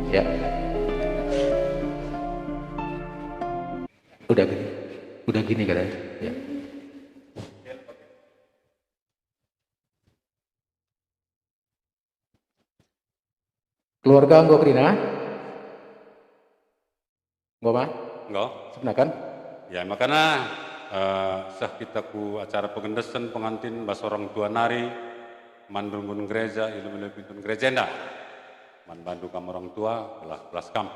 Ya. Udah gini katanya. Ya. Keluarga Anggo Krina? Nggo mah? Nggo. Sebenakan? Ya makanya sah kita ku acara pengendesan pengantin bas orang tua nari mandungun gereja ilmu pintun gereja ndak man bandu kam orang tua belas kam.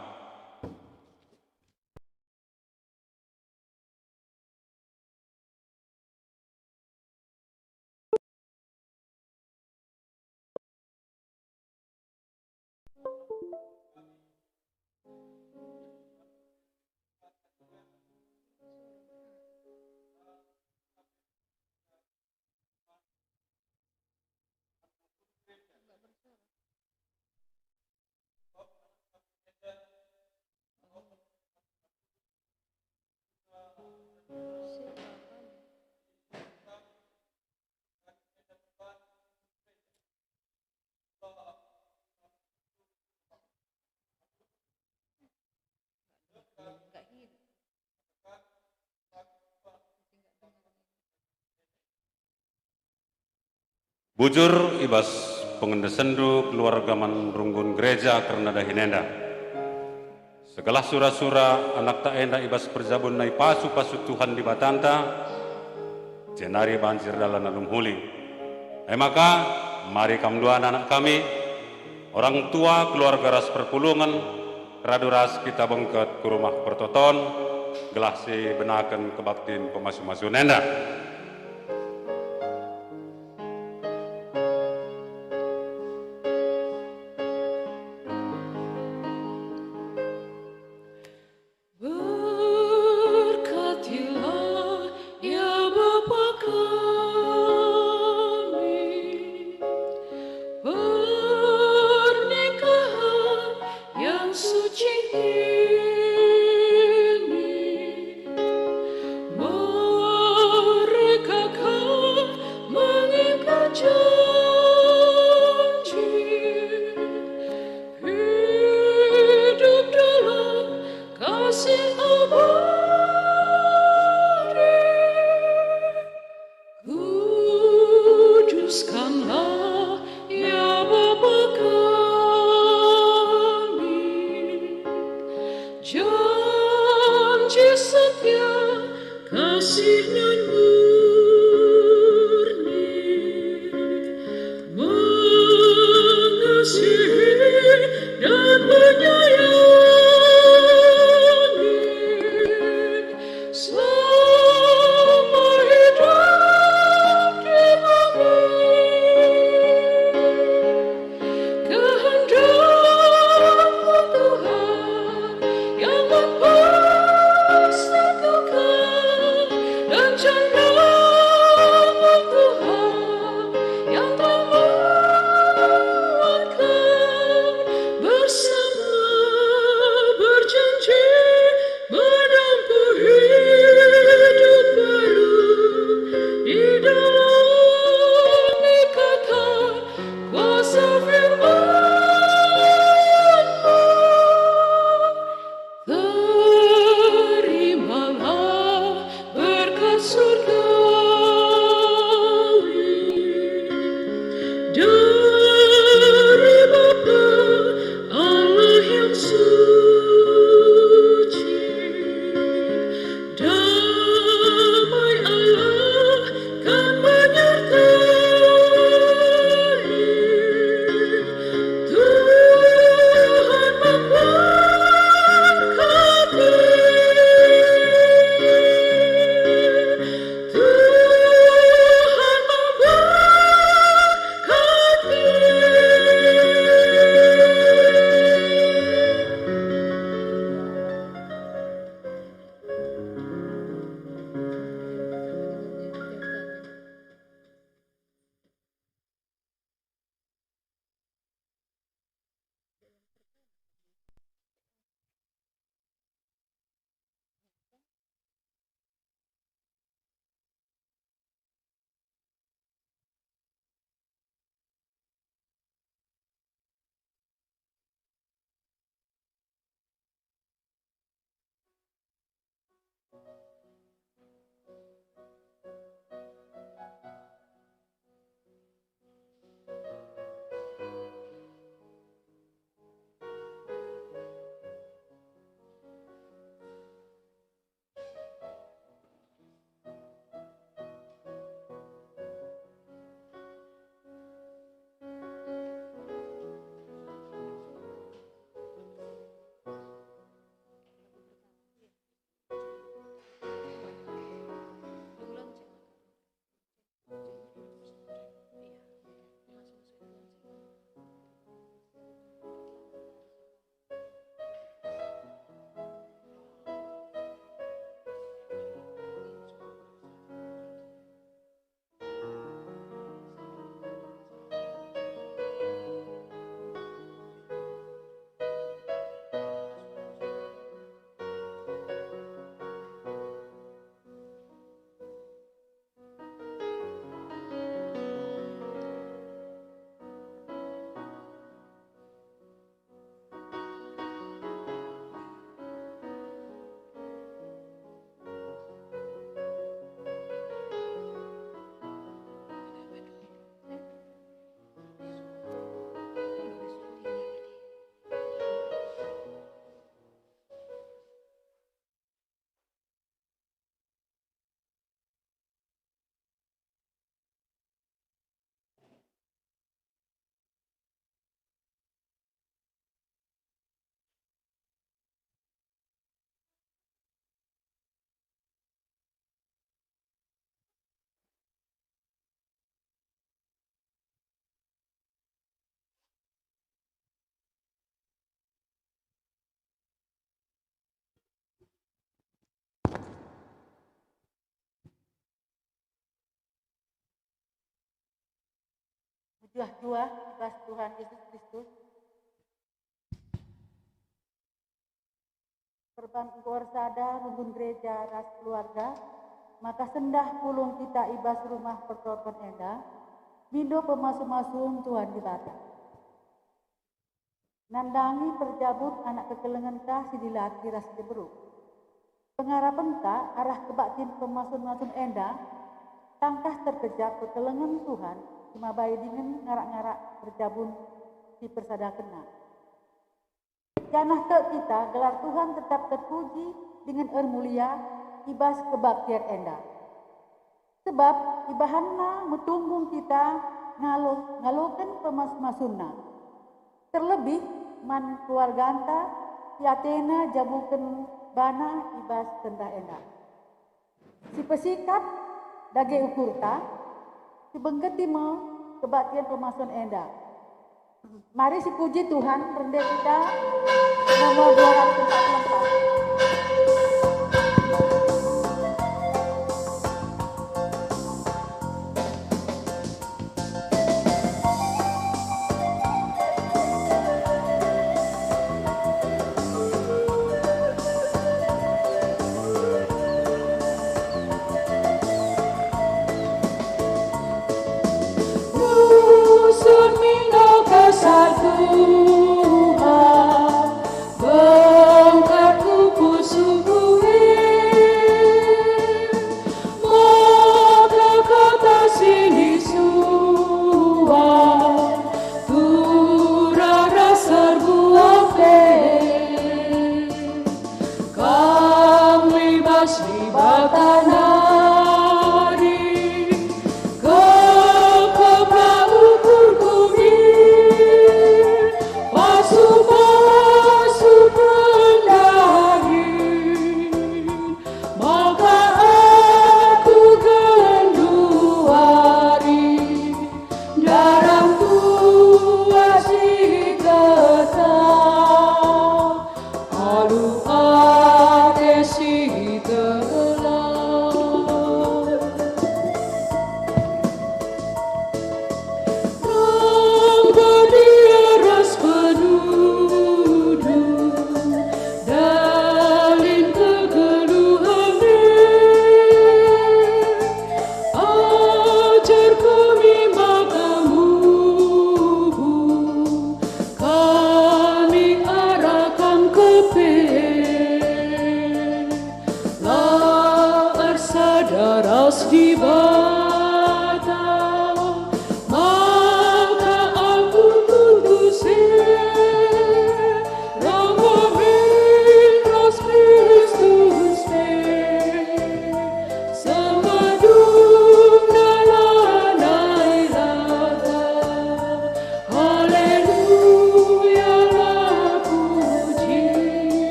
Bujur ibas pengendesendu keluarga manrunggun gereja karena dah hinenda. Segala sura-sura anak tak enda ibas perjabun nai pasu Tuhan di batanta jenari banjir dalam nalum huli. Maka mari kam dua anak kami orang tua keluarga ras perpulungan radu ras kita bengket ke rumah pertoton gelasi benakan kebaktin pemasu-masu nenda. Terimalah berkat surga. jua-jua ibas Tuhan Yesus Kristus. Perban sada runggun gereja ras keluarga, maka sendah pulung kita ibas rumah pertoton enda, mindo pemasum-masum Tuhan dibata. Nandangi perjabut anak kekelengan kah sidilaki ras deberuk. Pengharapan kah arah kebaktin pemasum-masum enda, tangkah terkejap kekelengan Tuhan, cuma bayi dingin ngarak-ngarak berjabun di persada kena. Janah ke kita gelar Tuhan tetap terpuji dengan mulia ibas kebaktian enda. Sebab ibahanna metunggung kita ngalokan pemas-masunna. Terlebih man keluarga anta tiatena jabuken bana ibas sendah enda. Si pesikat dage ukurta si benggeti mau kebaktian pemasun enda. Mari si puji Tuhan, rendah kita nomor 244.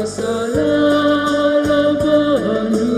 Salam Bandung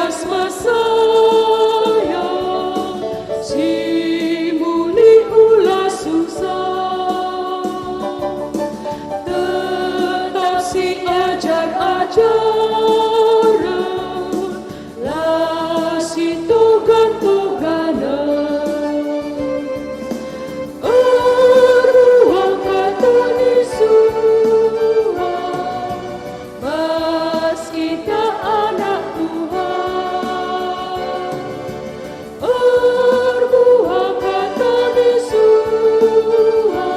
Tugas Masaya simuli ulah susah, tetap si ajar-ajaran lah si tugan-tugana. Ruang kata Yesusua, mas kita anak Tuhan. Ruang kata Yesusua,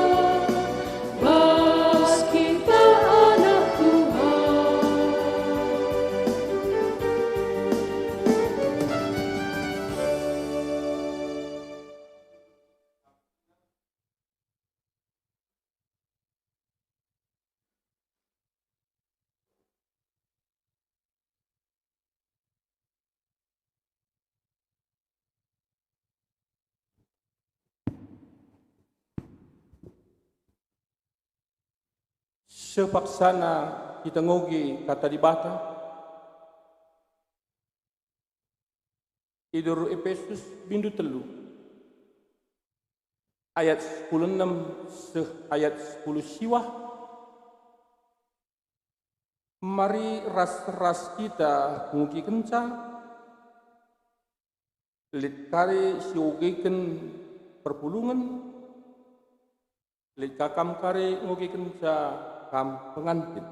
mas kita anak Tuhan. Sepaksana kita ngogi kata di bata, Idur Efesus bindu telu, ayat 10:6 ayat 10 siwah. Mari ras-ras kita ngogi kencang, lit kare siogiken perpulungan, lit kakam kare ngogi kencang kam pengantin.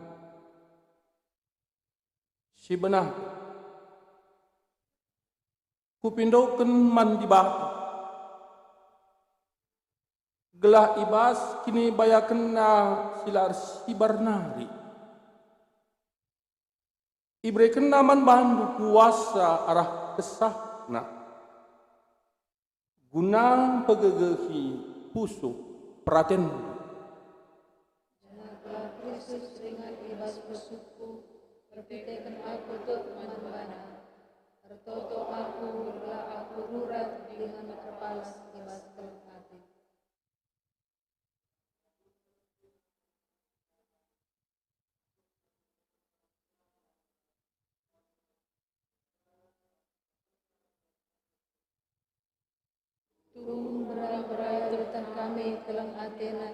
Si benah kupindoken man di batu, gelah ibas kini bayaken na silar sibar nari, ibreken naman bandu kuasa arah kesahna, guna pegegehi pusu praten. Yesus ringan ibas bersuku, berpikirkan aku untuk mana-mana. Tertoto aku, lah aku rurat dengan terpalas ibas hati. Tung berai-berai turutan kami kelang Athena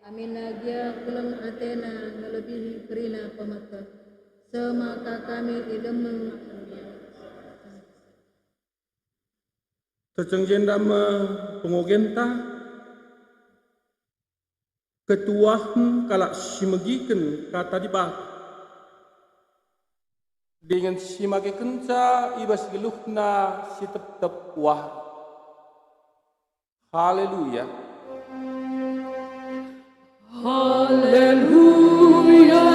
amin nagia kelang Athena melebihi kerina pemata. Semaka kami idemeng Tercengjen dama pengogenta, ketuahan kalak simegiken kata di batu, dengan simage kenca ibas geluhna si tep-tep wah. Haleluya. Haleluya,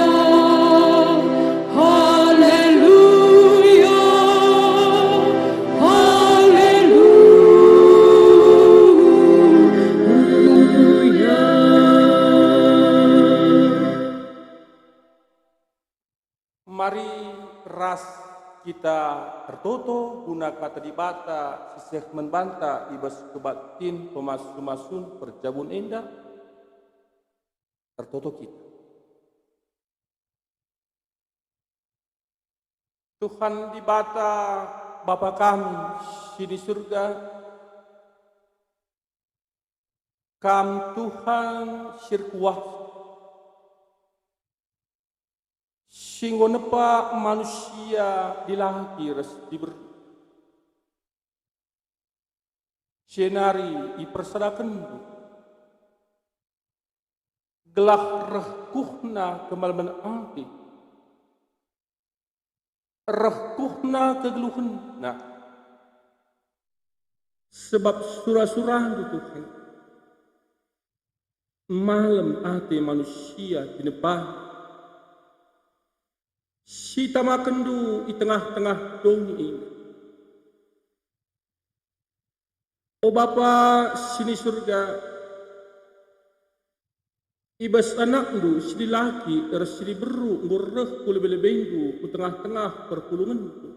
haleluya, haleluya. Mari ras kita tertoto guna kata di bata sisih membanta ibas kebatin pemasun-masun perjabun endah tertoto kita. Tuhan di bata Bapa kami si di surga, kam Tuhan sirkuah singgo nepa manusia dilahir diber senari ipersadakan gelah rehkuhna kemalaman angki rehkuhna kegeluhna sebab surah-surah itu Tuhan malam hati manusia dinepah si tamakendu di tengah-tengah dong ini. O Bapa sini surga, ibas anakdu sini laki sini beru ngurreh kulebelebenggu ku tengah-tengah perpulunganku.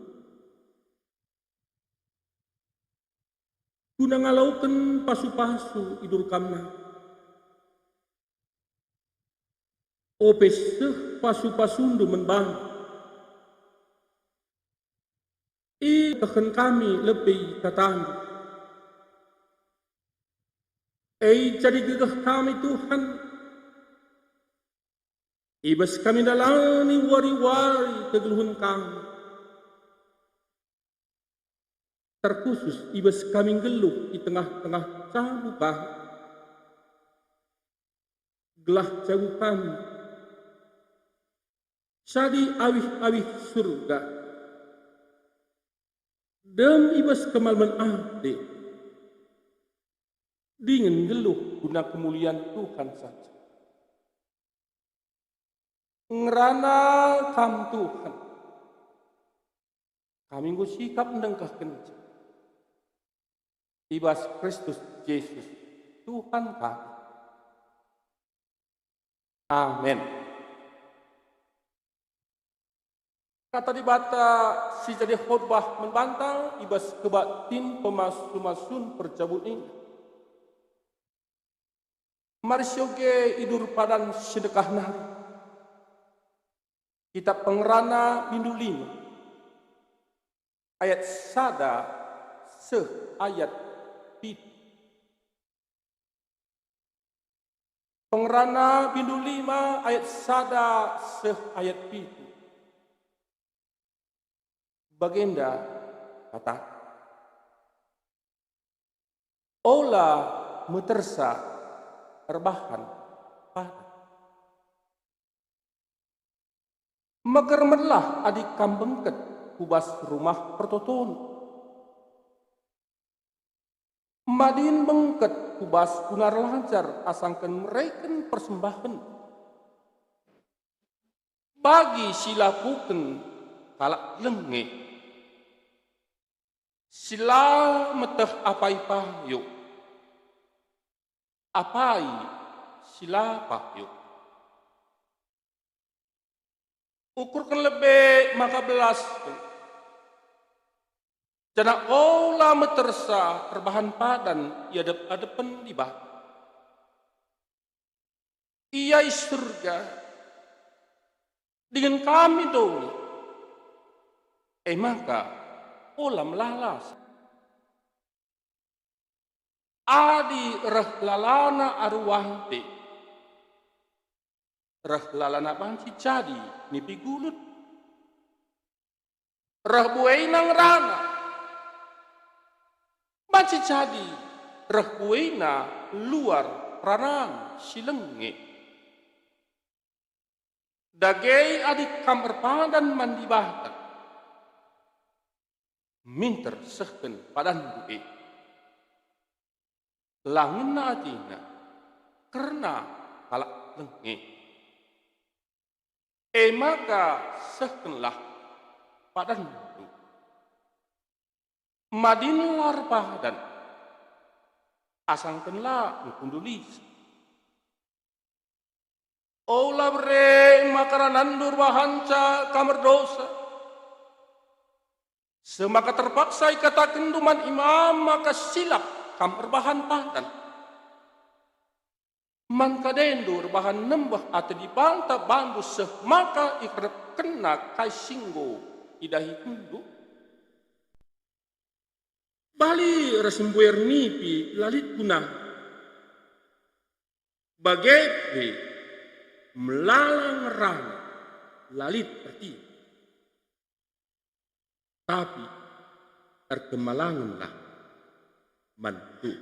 Guna ngalaukan pasu-pasu idur kamna. O peseh pasu-pasundu membang. Tuhan kami lebih katanya. Jadi gegah kami Tuhan, ibas kami dalani wari-wari kegeluhan kami. Terkhusus ibas kami geluh di tengah-tengah cabukah, gelah cabuk kami. Sadi awih-awih surga, dem ibas kemalman ade, dingin geluh guna kemuliaan Tuhan saja. Ngerana kam Tuhan, kami ngusikap nengkah kencang. Ibas Kristus Yesus, Tuhan kami. Amin. Kata dibata si jadi khotbah membantang ibas kebatin pemasun perjabut ini. Mari syoge idur padan sedekah nari. Kitab Pengerana Bindu 5 ayat sada ayat 7. Pengerana Bindu 5 ayat sada ayat 7. Baginda kata, ola metersa erbahan pada. Megermerlah adik kambengket kubas rumah pertoton. Madin bengket kubas kunar lancar asangkan mereken persembahan. Bagi silapuken kalak lenge. Sila meteh apai pahyo. Apai sila pahyo. Ukurkan lebih maka belas. Jana olah metersa terbahan padan iadep-adepen di bah. Ia surga dengan kami dong. Maka olah melalas. Adi rehlalana arwahte. Rehlalana banci jadi nipi gulut. Rehbuainang rana. Banci jadi rehbuaina luar ranang silenge. Dagai adik kamar padan mandi bahkan. Minter sehken padan bue. Langin na atina karena kalak lenge. Maka sehkenlah padan bue. Madin lar padan asangkenlah ngundulis. Ola bre makanan durwahanca kamar dosa. Semaka terpaksa ikatakan duman imam maka silap kamar bahan padan. Mangka dendur bahan nembah atau dibantah bandu semaka ikrep kena kai singgo idahi kundu. Bali resembuer nipi lalit guna. Bagepe melalang rang lalit perti. Tapi terkemalanganlah mantu.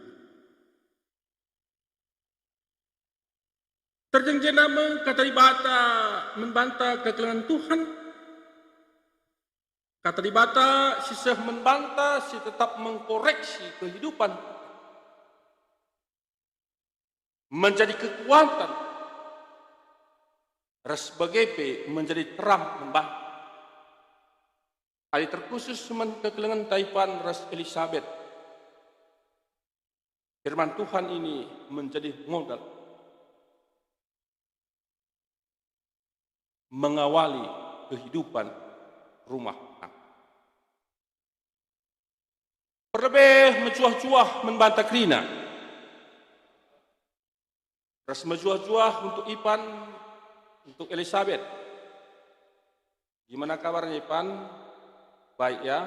Terjengjena kata dibata membantah kekelangan Tuhan. Kata dibata sisah membantah si tetap mengkoreksi kehidupan. Menjadi kekuatan. Ras bagepe menjadi terang membantah. Hari terkhusus semen kekelengan Taipan Ras Elizabeth. Firman Tuhan ini menjadi modal mengawali kehidupan rumah tangga. Terlebih mencuah-cuah membantah Krina. Ras mencuah-cuah untuk Ipan, untuk Elizabeth. Gimana kabarnya Ipan? Baik ya,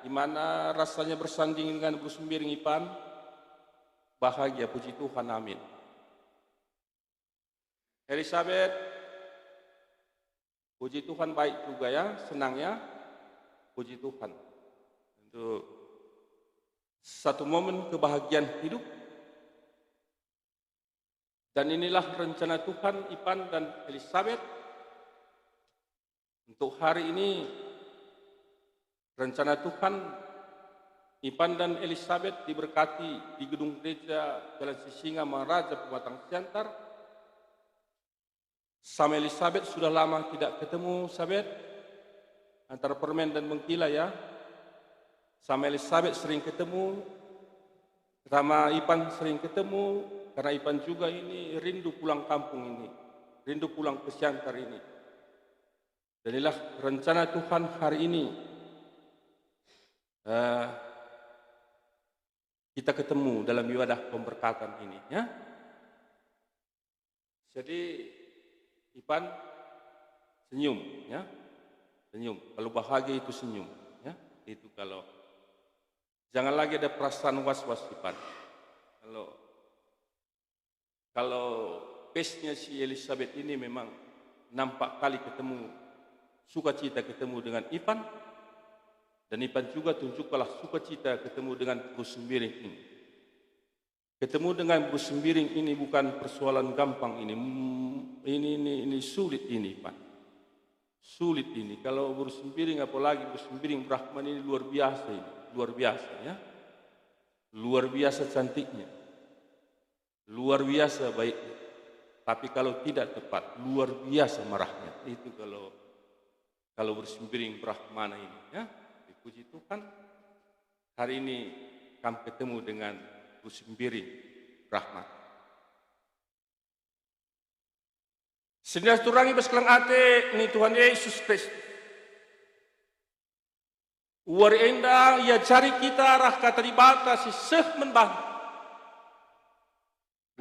Gimana rasanya bersanding dengan Bruce Sembiring Ipan? Bahagia, puji Tuhan, amin. Elizabeth, puji Tuhan baik juga ya, senang ya, puji Tuhan. Untuk satu momen kebahagiaan hidup. Dan inilah rencana Tuhan Ipan dan Elizabeth. Untuk hari ini, rencana Tuhan, Ipan dan Elizabeth diberkati di gedung gereja Jalan Sisinga Maharaja Pematang Siantar. Sama Elizabeth sudah lama tidak ketemu, Elizabeth. Antara permen dan mengkila ya. Sama Elizabeth sering ketemu. Sama Ipan sering ketemu. Karena Ipan juga ini rindu pulang kampung ini. Rindu pulang ke Siantar ini. Dan inilah rencana Tuhan hari ini. Kita ketemu dalam ibadah pemberkatan ini ya. Jadi Ipan senyum ya. Senyum. Kalau bahagia itu senyum ya. Itu kalau jangan lagi ada perasaan was-was Ipan. Kalau pace-nya si Elizabeth ini memang nampak kali ketemu, sukacita ketemu dengan Ipan. Dan Ipan juga tunjukkanlah sukacita ketemu dengan Bruce Sembiring ini. Ketemu dengan Bruce Sembiring ini bukan persoalan gampang ini. Ini sulit ini Ipan. Sulit ini. Kalau Bruce Sembiring, apalagi Bruce Sembiring Brahman ini luar biasa ini. Luar biasa ya. Luar biasa cantiknya. Luar biasa baiknya. Tapi kalau tidak tepat, luar biasa marahnya. Itu kalau Bruce Sembiring Brahmana ini ya. Puji Tuhan, hari ini kami ketemu dengan Bruce Sembiring Brahmana. Sedang turangi beskelang ate ni Tuhan Yesus Kristus. Uari enda ia cari kita arah kata dibata si seh menbantu.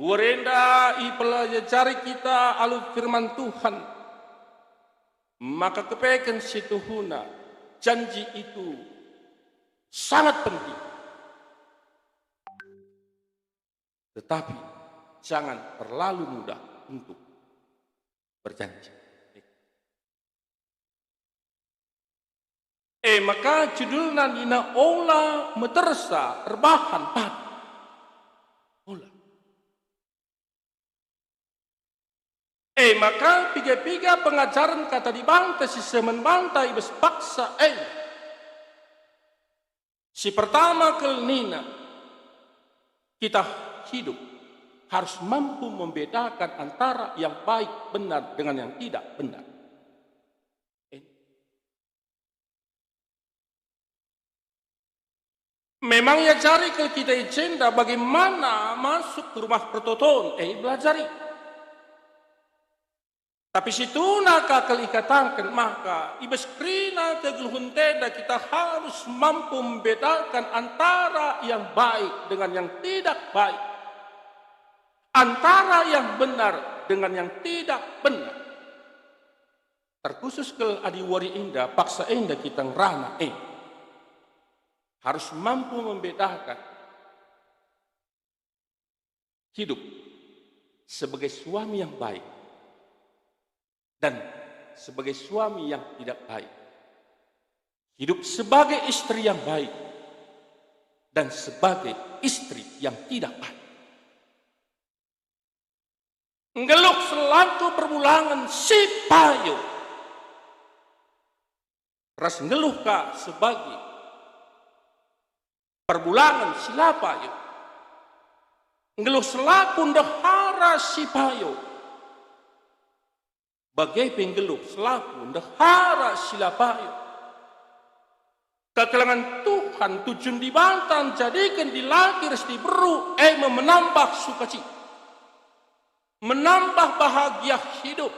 Uari enda ia cari kita alu firman Tuhan. Maka kepekan si Tuhuna. Janji itu sangat penting. Tetapi jangan terlalu mudah untuk berjanji. Maka judulnya nina ola metersa terbahan pada ola. Maka piga-piga pengajaran kata dibanta si semen bantai bes paksa si pertama kelnina kita hidup harus mampu membedakan antara yang baik benar dengan yang tidak benar. Memang ya cari ke kita agenda bagaimana masuk ke rumah pertoton, belajari. Tapi situ naka kelikatakan maka ibas krina kegeluhun tenda kita harus mampu membedakan antara yang baik dengan yang tidak baik. Antara yang benar dengan yang tidak benar. Terkhusus ke adiwari indah, paksa indah kita ngerana harus mampu membedakan hidup sebagai suami yang baik dan sebagai suami yang tidak baik. Hidup sebagai istri yang baik dan sebagai istri yang tidak baik. Ngeluk selaku perbulangan si payo. Ras ngeluh ka sebagai perbulangan sila payo. Ngeluh selaku ndahara si payo. Bagai penggeluh selaku ndahara sila payo. Kekelangan Tuhan tujuan dibantan jadikan dilahir di beru menambah sukacita. Menambah bahagia hidup.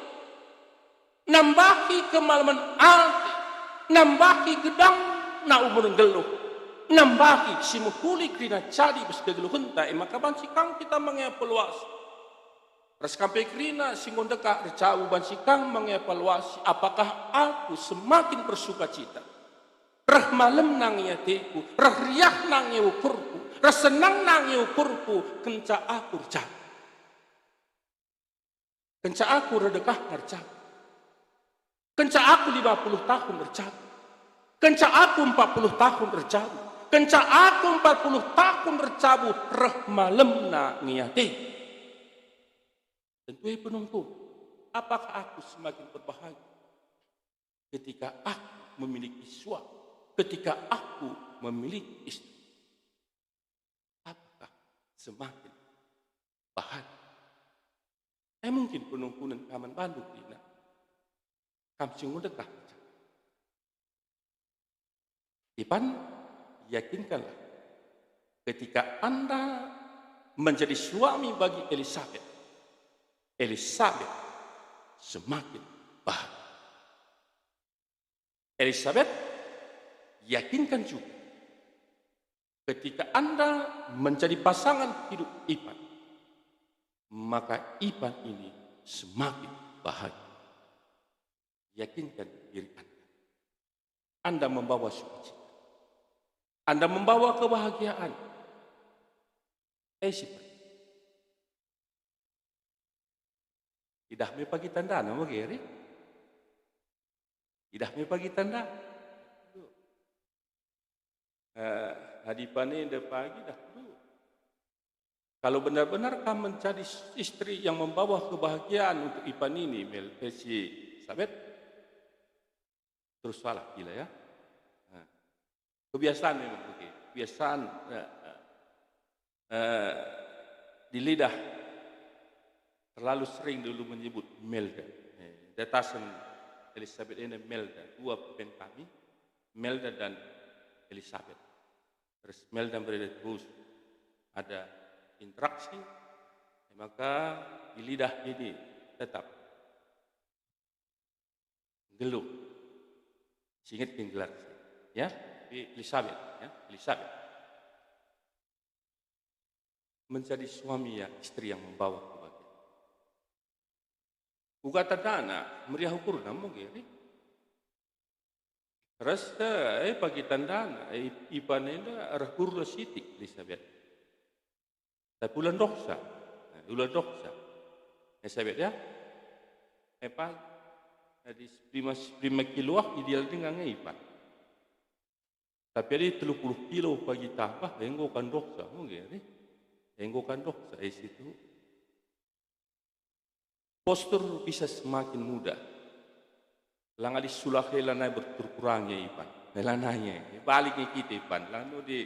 Nambahi kemalaman hati. Nambahi gedang na umur geluh. Nambahi simuhuli krina jadi bes kegeluh henta maka bansikang kita mengevaluasi. Ras kampai krina singon deka recau bansikang mengevaluasi apakah aku semakin bersuka cita rah malam nang ya teku, rah riah nang ya ukurku, rah senang nang ya ukurku, kenca aku rejak. Kenca aku redekah ngerjak. Kenca aku 50 tahun rejak. Kenca aku 40 tahun rejak. Kenca aku 40 tahun recabu reh malam na ngiyate. Tentu penonton, apakah aku semakin berbahagia ketika aku memiliki suami, ketika aku memiliki istri? Apakah semakin bahagia? Mungkin penungkunan kaman Bandung dina, kamsing dekah. Ipan, yakinkanlah, ketika Anda menjadi suami bagi Elizabeth, Elizabeth semakin bahagia. Elizabeth, yakinkan juga, ketika Anda menjadi pasangan hidup Ipan, maka Ipan ini semakin bahagia. Yakinkan diri Anda. Anda membawa sukacita. Anda membawa kebahagiaan. Tidak me pagi tanda nama gere. Tidak me pagi tanda. Hadipan ini pagi dah. Kalau benar-benar kamu menjadi istri yang membawa kebahagiaan untuk Ipan ini, Melpesi Sabet, terus salah gila ya. Kebiasaan memang begitu. Kebiasaan di lidah terlalu sering dulu menyebut Melda. Datasan Elizabeth ini Melda, dua pen kami, Melda dan Elizabeth. Terus Melda berada terus ada interaksi, maka di lidah ini tetap geluh. Singet gelar, ya, Elizabeth, ya, Elizabeth menjadi suami ya, istri yang membawa kebahagiaan. Ugatan dana meriah ukur namun gini. Terus pagi tandana Ipan ini rakur sitik Elizabeth. Tapi bulan doksa, Elizabeth ya, di prima kilo ideal dengan Ipan. Tapi ada 30 kilo pagi tambah, enggokan doksa, mungkin ni, enggokan doksa di situ. Postur bisa semakin mudah. Langali sulake lanai berkurangnya Ipan, lananya baliknya kita Ipan, lalu di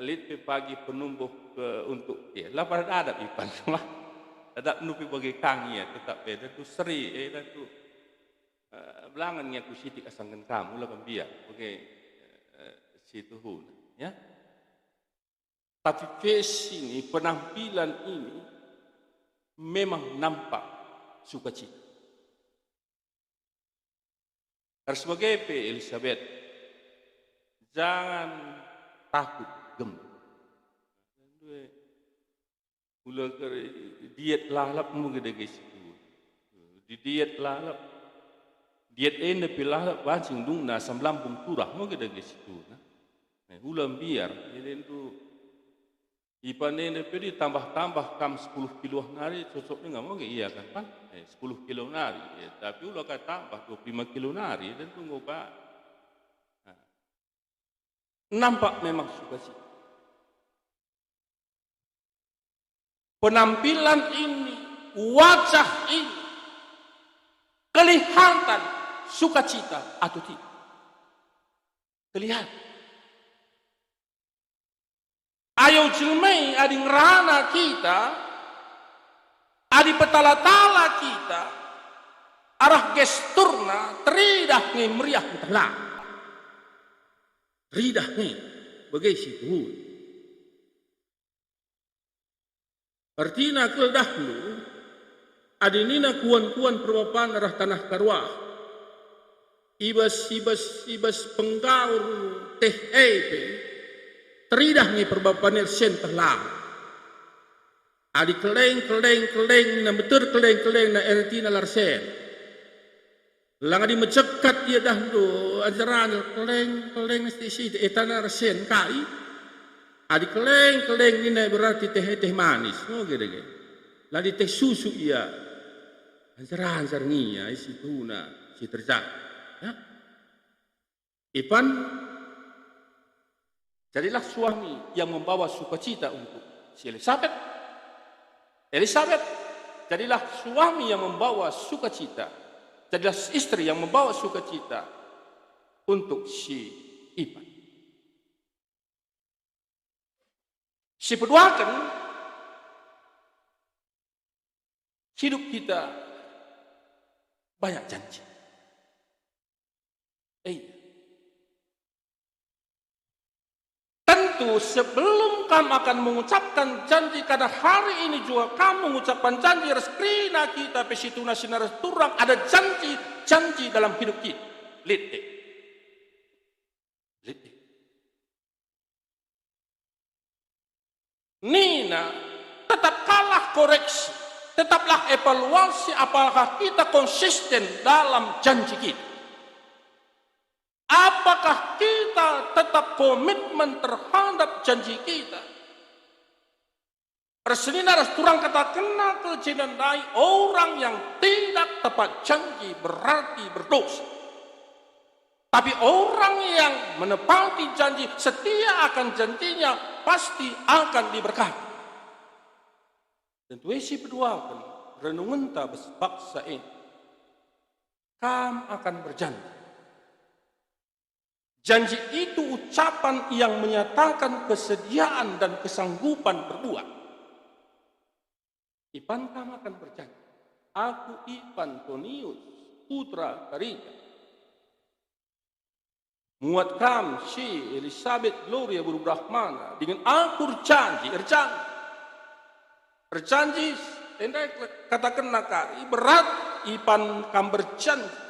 lit pagi penumbuh untuk ya, lapar ada Ipan mah, ada nupi bagi kangi ya, tetap beda tu seri, tu belangannya ku sitik asangkan kamu lah kambia, oke situ hun, ya. Tapi face ini, penampilan ini memang nampak sukacita. Harus sebagai Elizabeth, jangan takut gemuk. Ulah diet lalap mungkin guys. Di diet lalap, diet ini pilalap bancing dung na samlampung turah mungkin guys itu. Ulam biar ini tu Ipan ini pedi tambah kam 10 kilo nari cocoknya nggak mungkin iya kan pan 10 kilo nari ya, tapi ulah kata tambah 25 kilo nari dan tunggu pak nampak memang sukacita. Penampilan ini, wajah ini kelihatan sukacita atau tidak? Kelihatan. Ayo jelmai adi ngerana kita, adi petala-tala kita, arah gesturna teridah nge meriah telah. Teridah nge, bagai situ. Artinya ke dahulu, adi nina kuan-kuan perwapan arah tanah karwah. Ibas penggaur teh teridah ni perbapanir sen telah. Adi keleng na betul keleng na erti na larsen. Langa di mencekat ia dah do ajaran keleng sti etana resen kai. Adi keleng ni berarti teh manis. Oh gede. Ladi teh susu ia. Ajaran sarngia isi tuna si terjadi. Ya. Ipan jadilah suami yang membawa sukacita untuk si Elizabeth. Jadilah suami yang membawa sukacita. Jadilah istri yang membawa sukacita untuk si Ipan. Si peduakan hidup kita banyak janji. Tentu sebelum kamu akan mengucapkan janji, karena hari ini juga kamu mengucapkan janji reskrina kita pesituna sinar turang, ada janji dalam hidup kita. Lihat. Nina tetap kalah koreksi, tetaplah evaluasi apakah kita konsisten dalam janji kita. Apakah kita tetap komitmen terhadap janji kita? Resnina turang kata kena kecinandai orang yang tidak tepat janji berarti berdosa. Tapi orang yang menepati janji, setia akan janjinya, pasti akan diberkati. Tentu isi berdoakan renungan baksa ini. Kamu akan berjanji. Janji itu ucapan yang menyatakan kesediaan dan kesanggupan berbuat. Ipan kamu akan berjanji. Aku Ipan Tonius, putra Karika. Muat kam si Elizabeth Gloria Burubrahmana dengan aku berjanji, tenda katakan nakari berat Ipan kam berjanji.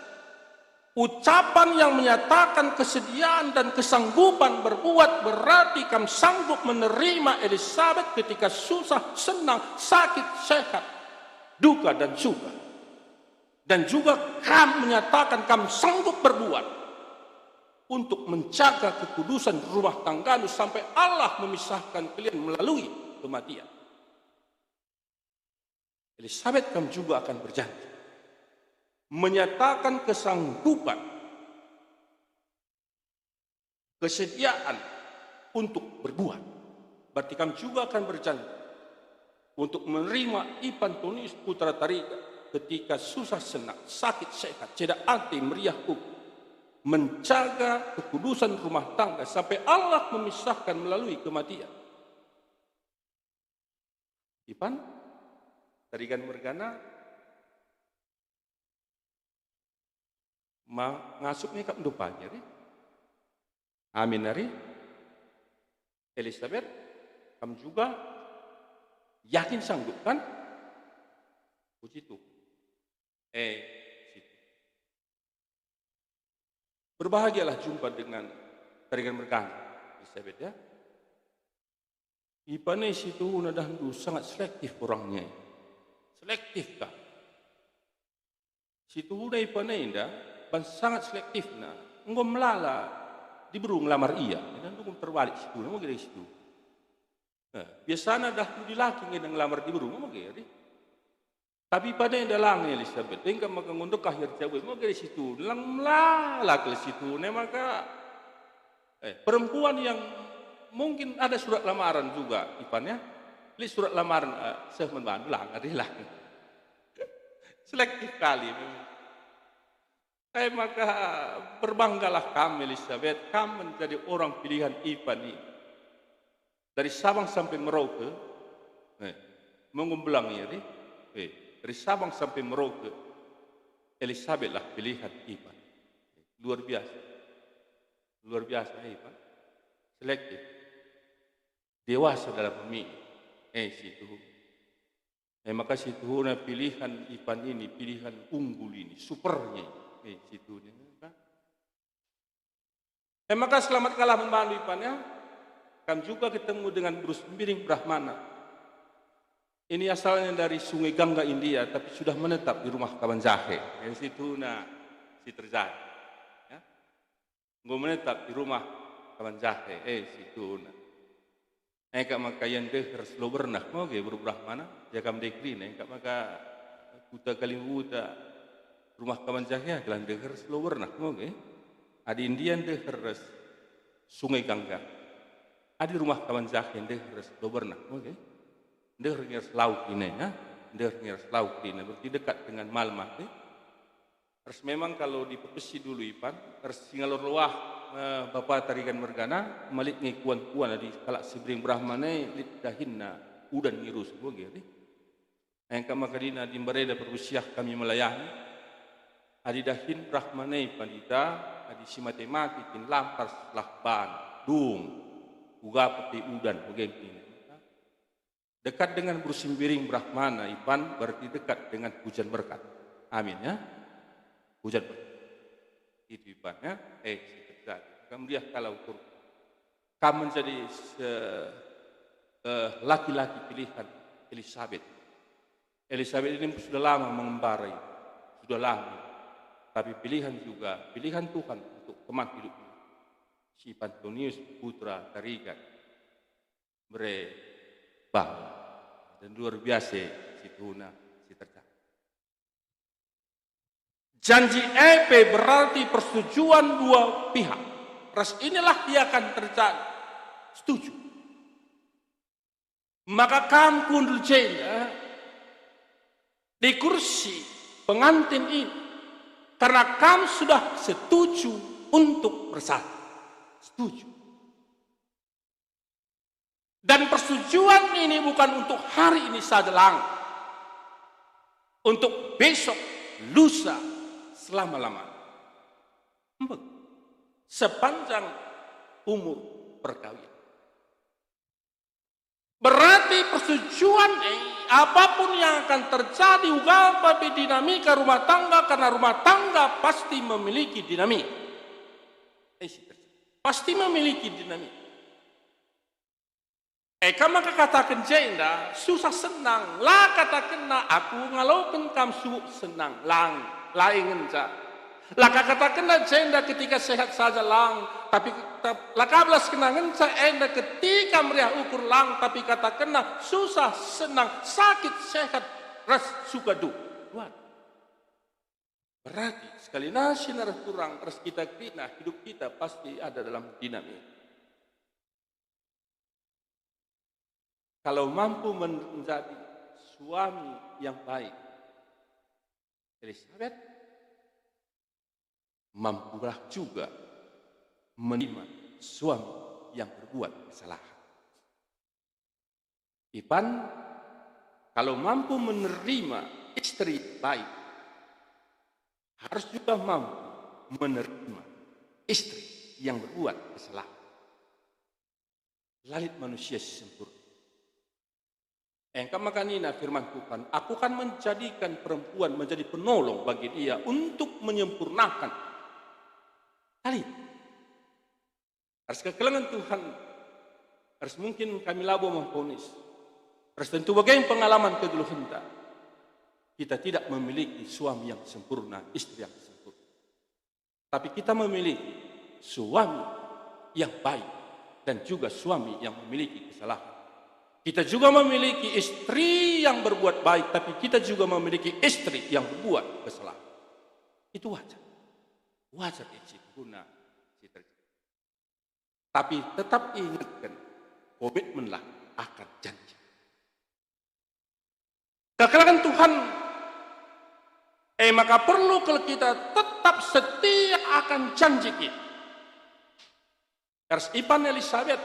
Ucapan yang menyatakan kesediaan dan kesanggupan berbuat berarti kamu sanggup menerima Elizabeth ketika susah, senang, sakit, sehat, duka dan suka. Dan juga kamu menyatakan kamu sanggup berbuat untuk menjaga kekudusan rumah tanggamu sampai Allah memisahkan kalian melalui kematian. Elizabeth kamu juga akan berjanji menyatakan kesanggupan, kesediaan untuk berbuat. Berarti kamu juga akan berjanji untuk menerima Ipan Tonius putra Tarika ketika susah senang, sakit sehat, cedak hati, meriah menjaga kekudusan rumah tangga sampai Allah memisahkan melalui kematian. Ipan Tarigan Mergana ngasuknya kap dupanya ri. Amin hari. Elizabeth, kamu juga yakin sanggup kan? Puji itu. Situ. Berbahagialah jumpa dengan Tarigan Mergana, Elizabeth ya. Ipane situ nadahdu sangat selektif orangnya. Selektif kah? Situ udah ipane indah. Sangat selektif nah, engkau melala diburu ngelamar ia, dan engkau terbalik situ, engkau gede situ. Biasanya dah dilaki ngedang ngelamar diburu, engkau gede. Tapi pada yang dalang Elizabeth, engkau makan untuk kahir cewek, engkau gede situ, dalang melala ke situ. Nah maka perempuan yang mungkin ada surat lamaran juga, Ipannya, lihat surat lamaran saya membantu lah, adalah selektif kali. Maka berbanggalah kamu Elizabeth, kamu menjadi orang pilihan Ipan ini. Dari Sabang sampai Merauke, mengumbelang ini, dari Sabang sampai Merauke, Elizabeth lah pilihan Ipan. Luar biasa Ipan. Selektif, dewasa dalam memilih. Situ. Maka situ pilihan Ipan ini, pilihan unggul ini, supernya. Situnya. Maka selamat kalah membantu Ipannya. Kami juga ketemu dengan Bruce Mbiring Brahmana. Ini asalnya dari Sungai Gangga India, tapi sudah menetap di rumah Kawan Jahe. Situ si terjadi. Ya. Nggak menetap di rumah kawan jahe, situ. Kak maka yang deh harus lo bernah mau ke berubah mana? Jakam dekri kak maka kuta kalimuta rumah kawan jahe kelan deh harus lo bernah mau ke? Adi Indian deh harus Sungai Gangga. Adi rumah kawan jahe deh harus lo bernah mau ke? Deh harus laut ini ya. Dernya laut ini berarti dekat dengan Malmah. Harus memang kalau di Pepesi dulu Ipan, harus singalor luah Bapak tarikan mergana, malik ngikuan-kuan di kalak sibring brahmane lit dahinna udan ngirus begitu. Yang kamakadina di mereda perusiah kami melayani. Adi dahin brahmane pandita, adi si matematik lampar lahban, dung, uga peti udan begitu. Dekat dengan bersimbiring Brahmana, Ipan berarti dekat dengan hujan berkat. Amin ya. Hujan berkat. Itu Ipan ya. Terjadi. Kemudian kalau kamu menjadi laki-laki pilihan Elizabeth. Elizabeth ini sudah lama mengembara. Sudah lama. Tapi pilihan juga, pilihan Tuhan untuk teman hidupnya. Si Pantonius putra Tarigan. Bang dan luar biasa si tuna si terjadi. Janji EP berarti persetujuan dua pihak. Ras inilah dia akan terjadi. Setuju. Maka kamu kundul jenda di kursi pengantin ini karena kamu sudah setuju untuk bersatu. Setuju. Dan persetujuan ini bukan untuk hari ini saja lang. Untuk besok, lusa, selama-lamanya. Sepanjang umur perkawinan. Berarti persetujuan ini apapun yang akan terjadi ugapa dinamika rumah tangga karena rumah tangga pasti memiliki dinamika. Pasti memiliki dinamika. Maka katakan jenda susah senang lah katakan na aku ngalokan kam su senang lang lain enca lah katakan na jenda ketika sehat saja lang tapi lah kablas kenangan enda ketika meriah ukur lang tapi katakan na susah senang sakit sehat ras suka du berarti sekali nasi narah kurang ras kita kena hidup kita pasti ada dalam dinamika. Kalau mampu menjadi suami yang baik, Elizabeth mampulah juga menerima suami yang berbuat kesalahan. Ipan, kalau mampu menerima istri baik, harus juga mampu menerima istri yang berbuat kesalahan. Lalit manusia sempurna. Engkau makanina firman Tuhan, aku akan menjadikan perempuan menjadi penolong bagi dia untuk menyempurnakan kali. Harus kekelengan Tuhan, harus mungkin kami labo memponis. Harus tentu bagaimana pengalaman kedulu hendak. Kita tidak memiliki suami yang sempurna, istri yang sempurna. Tapi kita memiliki suami yang baik dan juga suami yang memiliki kesalahan. Kita juga memiliki istri yang berbuat baik, tapi kita juga memiliki istri yang berbuat kesalahan. Itu wajar. Wajar itu guna. Tapi tetap ingatkan, komitmenlah akan janji. Kekalahan Tuhan, maka perlu kalau kita tetap setia akan janji kita. Harus Ipan Elizabeth,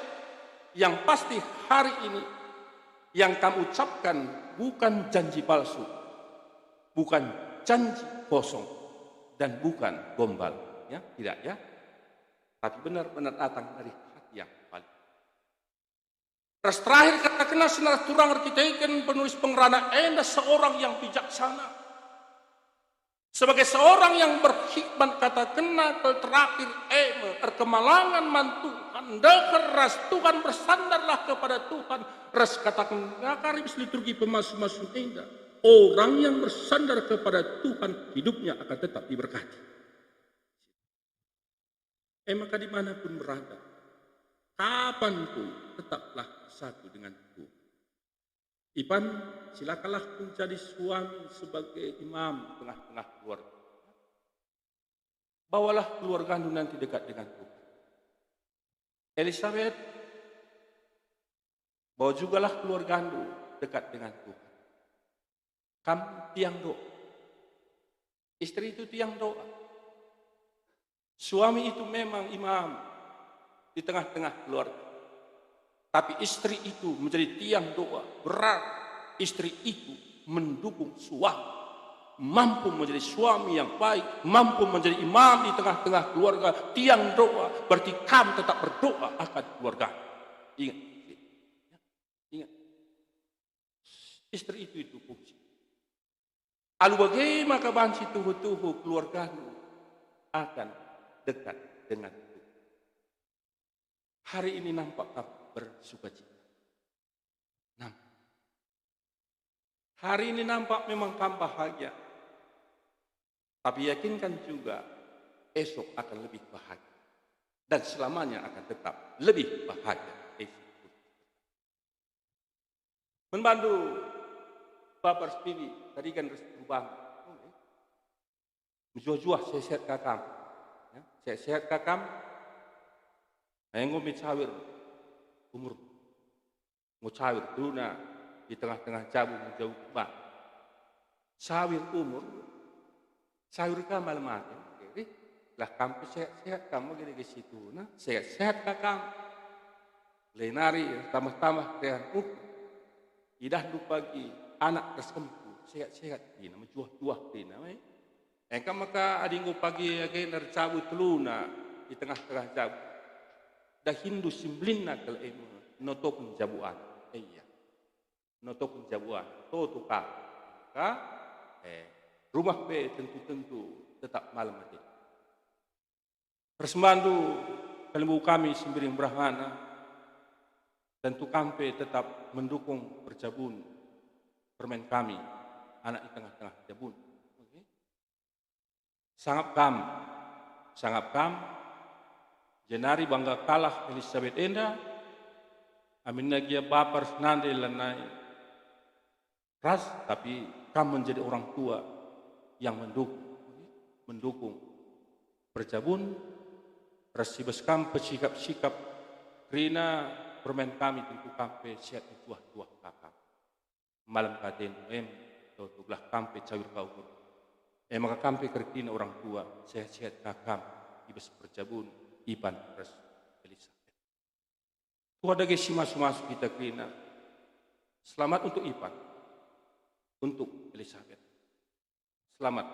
yang pasti hari ini, yang kamu ucapkan bukan janji palsu, bukan janji kosong, dan bukan gombal, ya tidak ya, tapi benar-benar datang dari hati yang paling. Terus terakhir katakanlah senar turang artikan penulis pengerana enda seorang yang bijaksana, sebagai seorang yang berhikmat katakanlah terakhir kemalangan mantuhan dekeras Tuhan bersandarlah kepada Tuhan. Ras katakan karibis liturgi pemasuk-masuk indah. Orang yang bersandar kepada Tuhan hidupnya akan tetap diberkati. maka dimanapun berada, kapanpun tetaplah satu dengan Tuhan. Ipan, silakanlah menjadi suami sebagai imam di tengah-tengah keluarga. Bawalah keluarga nanti dekat dengan Tuhan. Elizabeth, bawa jugalah keluarga dekat dengan Tuhan. Kamu tiang doa. Istri itu tiang doa. Suami itu memang imam di tengah-tengah keluarga. Tapi istri itu menjadi tiang doa. Berat istri itu mendukung suami. Mampu menjadi suami yang baik. Mampu menjadi imam di tengah-tengah keluarga. Tiang doa. Berarti kamu tetap berdoa akan keluarga. Ingat. Ingat. Istri itu fungsi. Alu bagaimana kabansi tuhu-tuhu keluargamu akan dekat dengan Tuhan. Hari ini nampak kamu bersukacita. Nampak. Hari ini nampak memang kamu bahagia. Tapi yakinkan juga esok akan lebih bahagia. Dan selamanya akan tetap lebih bahagia. Membantu Bapak Spiwi, tadi kan restu banget. Menjuah-juah sehat kakam. Sehat kakam. Yang mau mencawir umur. Mau cawir dulu di tengah-tengah jabu menjauh bang. Cawir umur. Cawir kamu malam mati. Lah kamu sehat-sehat kamu gini ke situ. Sehat-sehat kakam. Lenari tambah-tambah dengan idah lu pagi anak kesempu sehat-sehat dina menjuah-juah dina engkau maka adinggo pagi agak nercabu teluna di tengah-tengah jabu dah Hindu simblina kalau notopun jabuan iya notopun jabuan to ka rumah be tentu tetap malam mati persembahan tu kalau kami sembiring berahana tentu kami tetap mendukung perjabun permen kami anak di tengah-tengah jabun. Okay. Sangat kam jenari bangga kalah Elizabeth Enda amin nagia bapar nande lanai ras tapi kamu menjadi orang tua yang mendukung perjabun rasibas kam pesikap-sikap Rina permen kami tentu kampe sehat tuah kakak malam kaden tutuplah kampe cawir kau maka kampe kertina orang tua sehat-sehat kakak ibas perjabun ipan res Elizabeth tu ada gesi masuk kita kerina selamat untuk ipan untuk Elizabeth selamat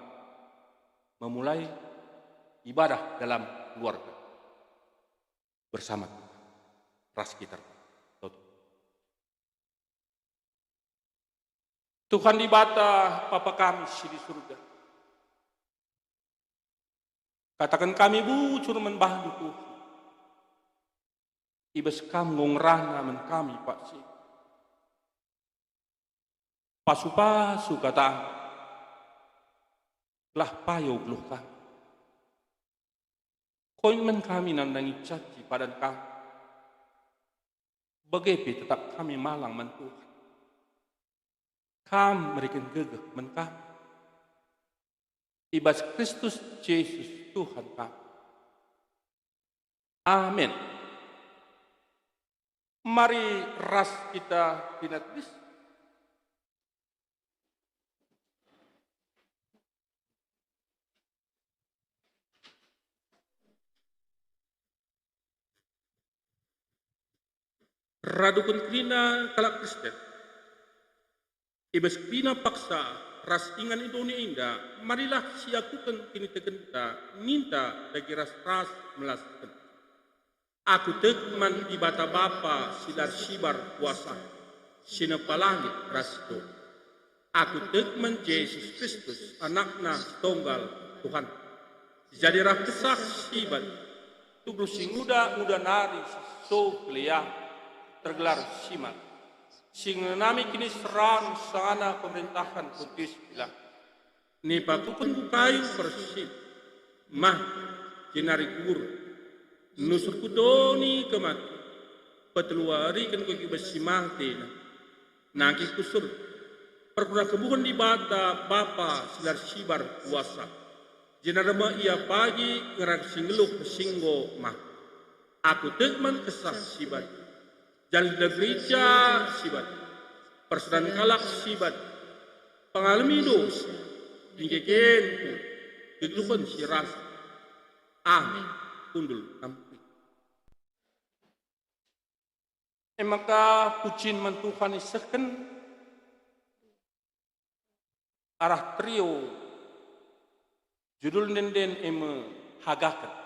memulai ibadah dalam keluarga bersama Tuhan ras kita Tuhan di bata Papa kami di surga. Katakan kami bucur membantu Tuhan. Ibas kamu ngongrana men kami Pak si. Pasu-pasu kata lah payo geluh kami. Koin men kami nandangi caci padan kami. Bagaimana tetap kami malang mentuhan. Kami memberikan gegah menkam. Ibas Kristus Yesus Tuhan kami. Amin. Mari ras kita binatris. Radukun krina kalak Kristen. Ibas krina paksa ras ingan itu ni indah. Marilah siakukan kini tegenta minta bagi ras melaskan. Aku tegman di bata bapa silar sibar kuasa. Sinapalangit ras itu. Aku tegman Yesus Kristus anakna tunggal Tuhan. Jadi rah kesah siban. Tubuh singuda muda nari so kelihatan. Tergelar simat. Sehingga nami kini serang sana pemerintahan kudus bilang. Ni patukun kayu bersih. Mah jenari gur. nusur kudoni kemat peteluari kan ko kibasimante na nangki kusur perkura kebuhan di bata bapa silar sibar kuasa jenarama ia pagi ngerak singgeluh singgo mah aku tegman kesah sibat jalan gereja sibat persedan kalak sibat pengalami dos dingkeken kegeluhan siras amin undul ampi maka pucin mantuhan iseken arah trio judul nenden hagakan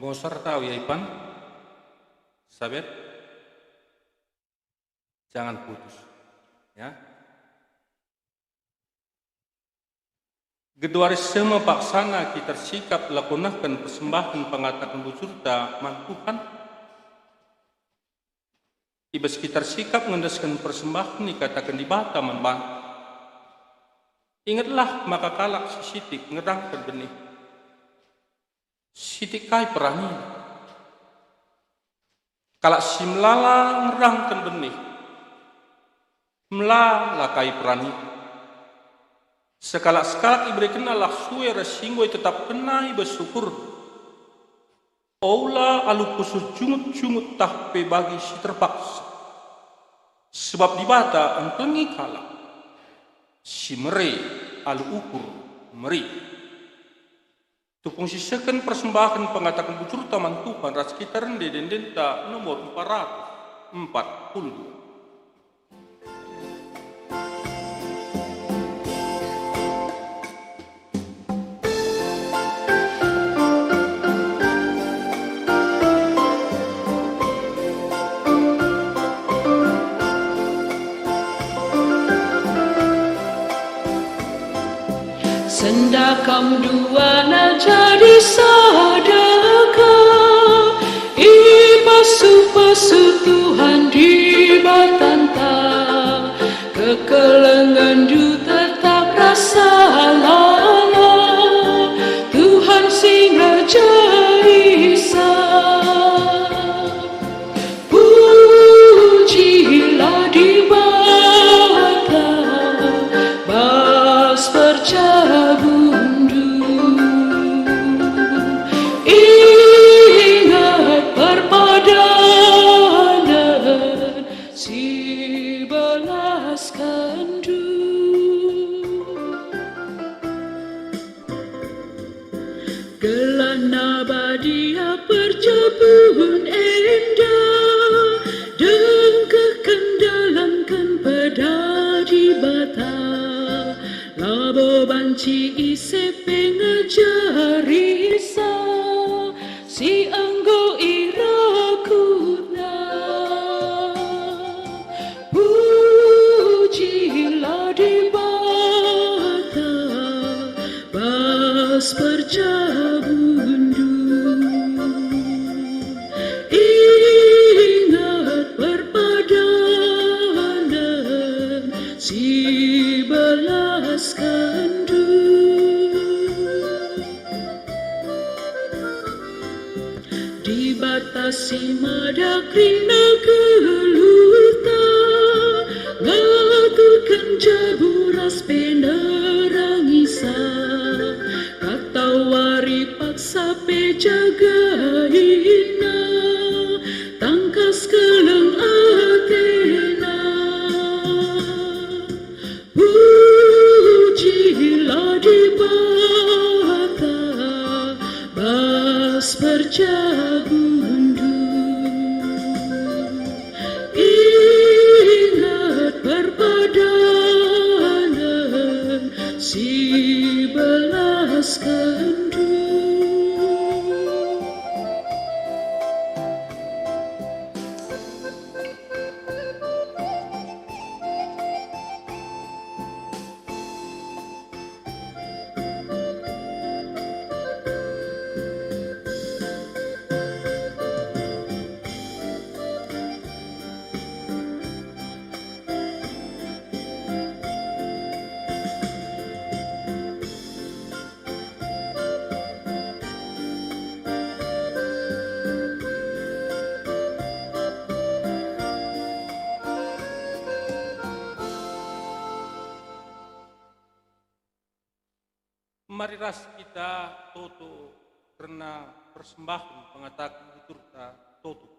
Mosar tahu ya Ipan, Sabet, jangan putus, ya. Geduari semua paksana kita sikap lakukan persembahan pengatakan bujurta man Tuhan. Ibas kita sikap mengandaskan persembahan dikatakan di bata man bang. Ingatlah maka kalak si sitik ngerangkan benih. Sitik kai perani. Kalak si melala ngerangkan benih. Melala kai perani. Sekalak-sekalak iberi kenalah suara singgoi tetap kenai bersyukur. Aula alu pusu jungut-jungut tahpe bagi si terpaksa. Sebab di bata antengi kalak. Si meri alu ukur meri. Tupung sisakan persembahan pengatakan bujur taman Tuhan ras kita rende dan denta nomor 442. Sendakam dua na jadi sadaka, ipasu-pasu Tuhan di batanta, kekelengan du tetap rasa lala, Tuhan sing Raja Isa. Pujilah di bata, bas bercabundu, ingat perpadanan si belas kandu. Gelana badia percabun endah, dengkekan dalamkan peda di bata, labo banci ise pengajarisa, si anggo irakuna. Pujilah di bata, bas percabundu, ingat perpadanan si belas kandu. Dibatasi madakrina geluta, ngaturkan jaburas penerangisa, kata wari paksa pejagaina, tangkas keleng Athena. Pujilah di bata, bas bercabundu, ingat perpadanan si belas kandu. Mari ras kita toto karena persembahan pengatakan buturta toto.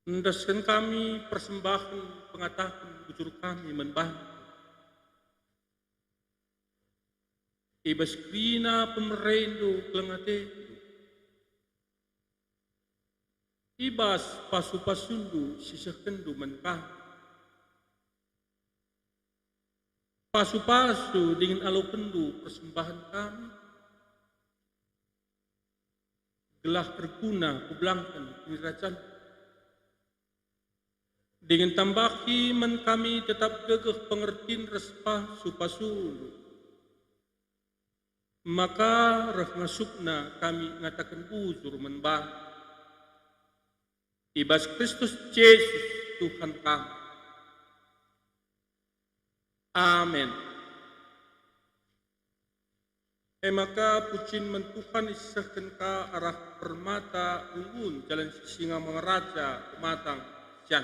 Mendaskan kami persembahan pengatakan bujur kami membantu. Ibas krina pemerendo kelengate. Ibas pasu-pasundu sisa kendu menkah. pasu-pasu dengan alau pendu persembahan kami, gelah berguna kubelangkan kerajaan. Dengan tambaki men kami tetap gegeh pengertian respa supasulu. Maka reh ngasukna kami ngatakan bujur menbang. Ibas Kristus Yesus Tuhan kami. Amin. Maka pucin mentuhan isahkan ka arah permata unggun jalan singa mengeraja matang jan.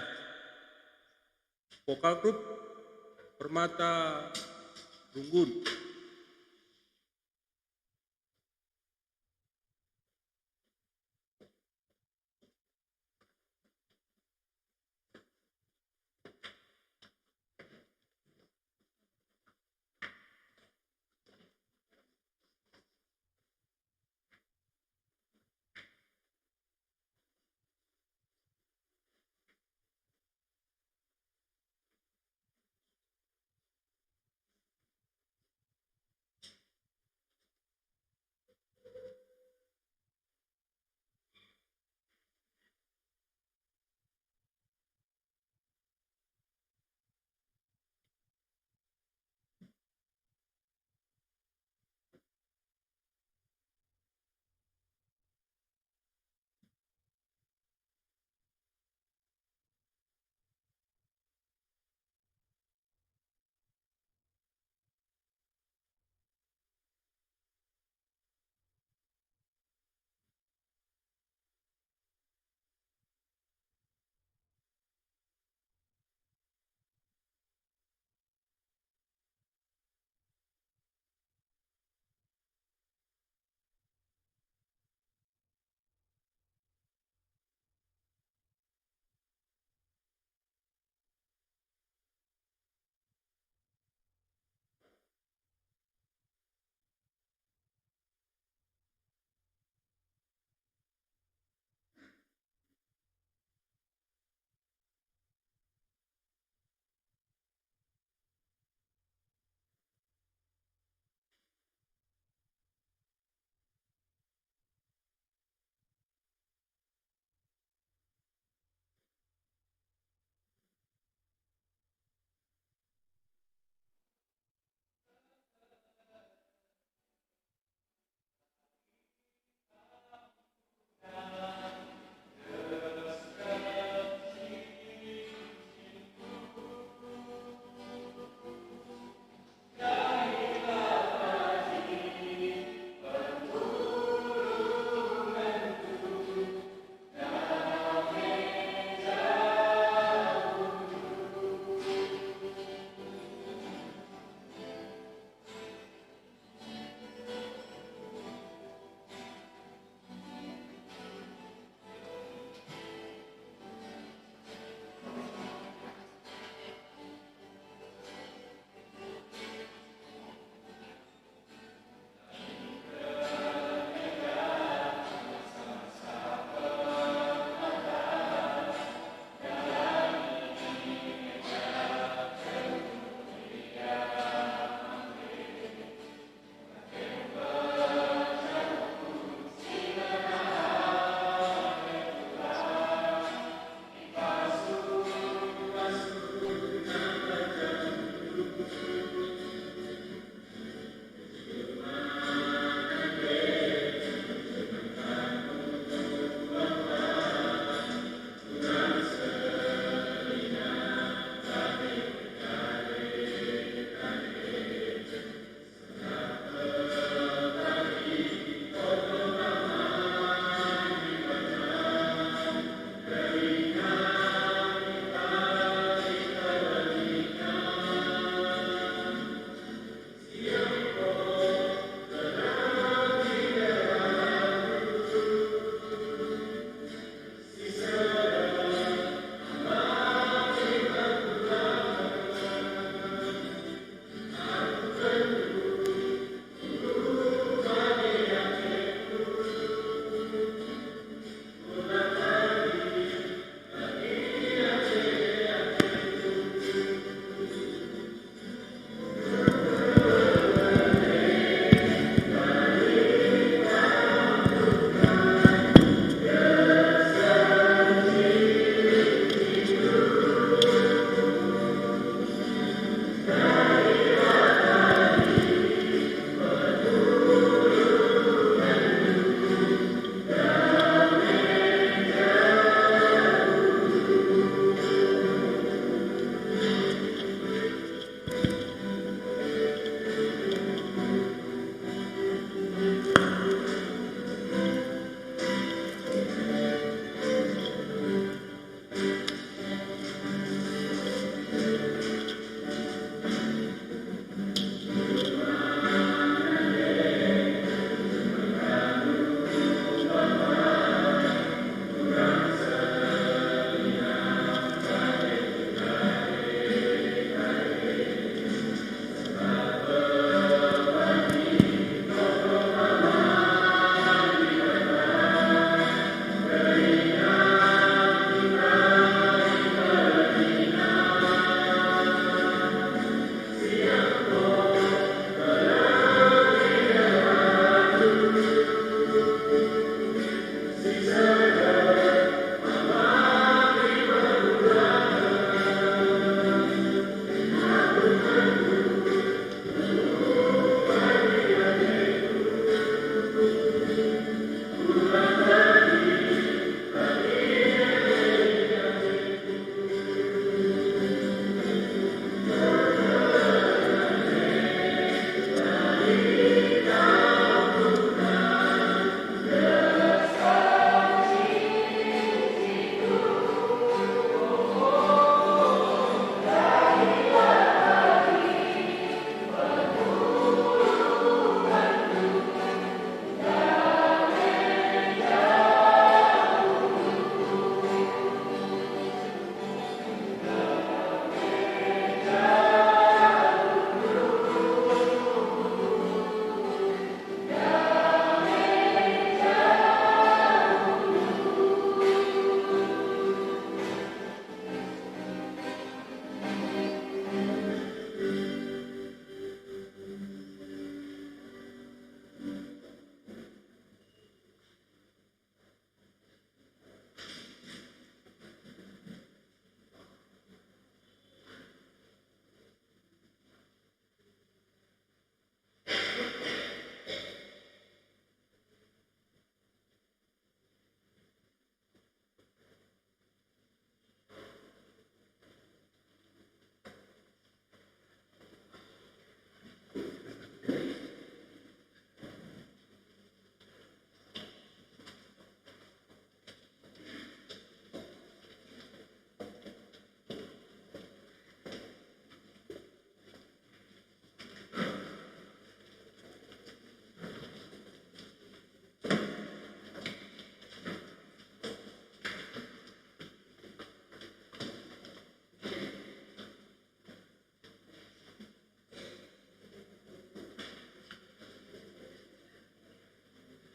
Vokal grup permata unggun.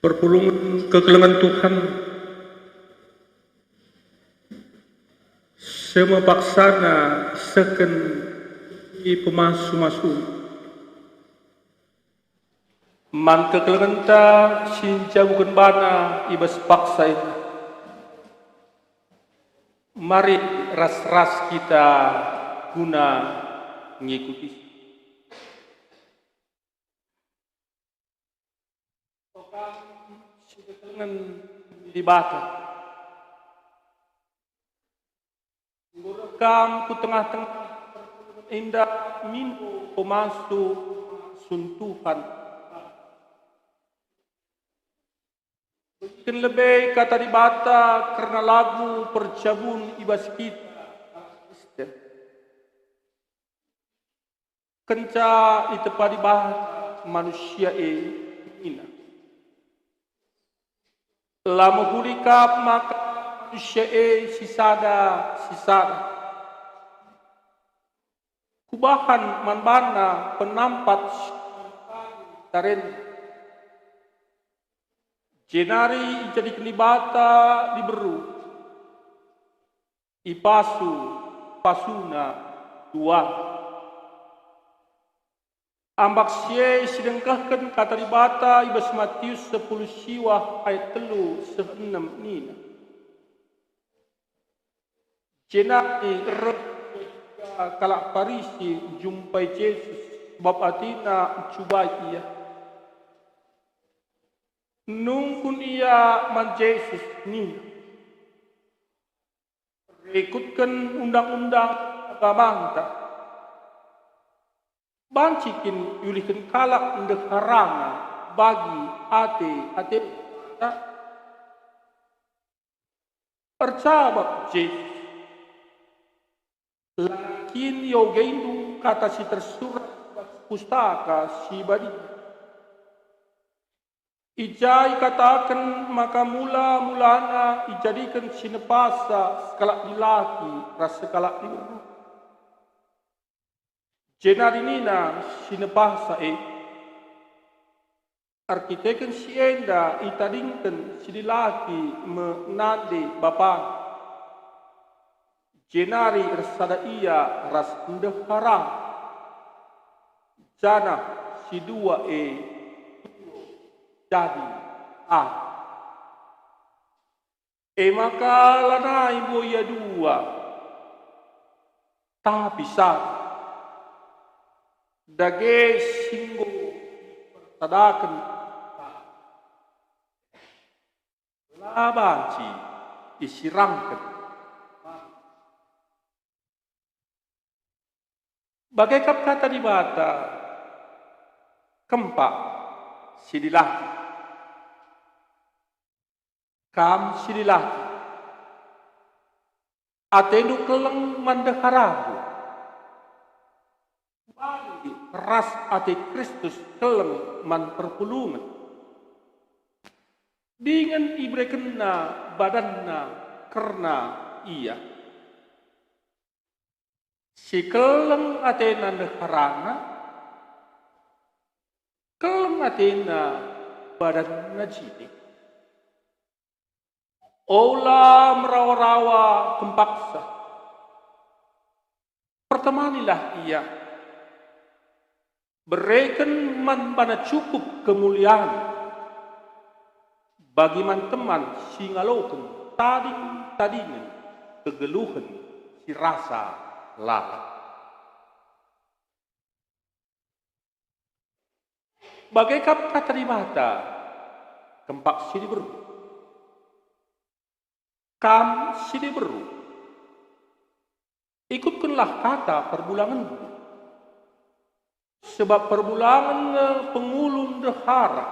perpulungan kekelengan Tuhan semua paksana seken i pemasu-masu man kekelengan ta sinja bukan bana ibas paksa itu. Mari ras-ras kita guna mengikuti. Dengan dibata. Rekam ku tengah-tengah indah minggu pemasuk suntuhan. Bikin lebih kata dibata karena lagu percabun ibas kita. Kenca itu padibah manusia ini. Lama hulikap maka manusia sisada. Kubahan manbana penampat taren. Jenari jadi kenibata diberu. Pasuna dua. Ambak siye sedengkahkan kata dibata ibas Matius 10 siwah ayat 3-6 nina. Jenari kalak Parisi jumpai Yesus bab atina cubai ia. Nungkun ia man Yesus ni ikutkan undang-undang agama bancikin yulikan kalak ndekarana bagi ate percabak Yesus lakin yogainu kata si tersurat pustaka si badi Ijai katakan maka mula-mulana ijadikan sinepasa sekalak dilaki rasa sekalak diuru. Jenari nina sinepasa arkiteken si enda itadingkan si dilaki menande bapa. Jenari resada ia ras ndeharang. Jana si dua jadi maka lanai boya dua tapi satu dage singgo tadakan labanci isirangkan bagai kata dibata kempak sidilah kam sililah atendu keleng mandaharabu bagi ras ate Kristus keleng man perpulungan dengan ibrekenna badanna karena ia si keleng ate nandaharana keleng atena badanna jidik Ola merawa-rawa kempaksa. Pertemanilah ia. Berikan man bana cukup kemuliaan. Bagi man teman singalokan tading kegeluhan si rasa lalat. Bagai kata di mata kempak sini beru. Kam sini beru. Ikutkanlah kata perbulangan. Sebab perbulangan pengulun dehara.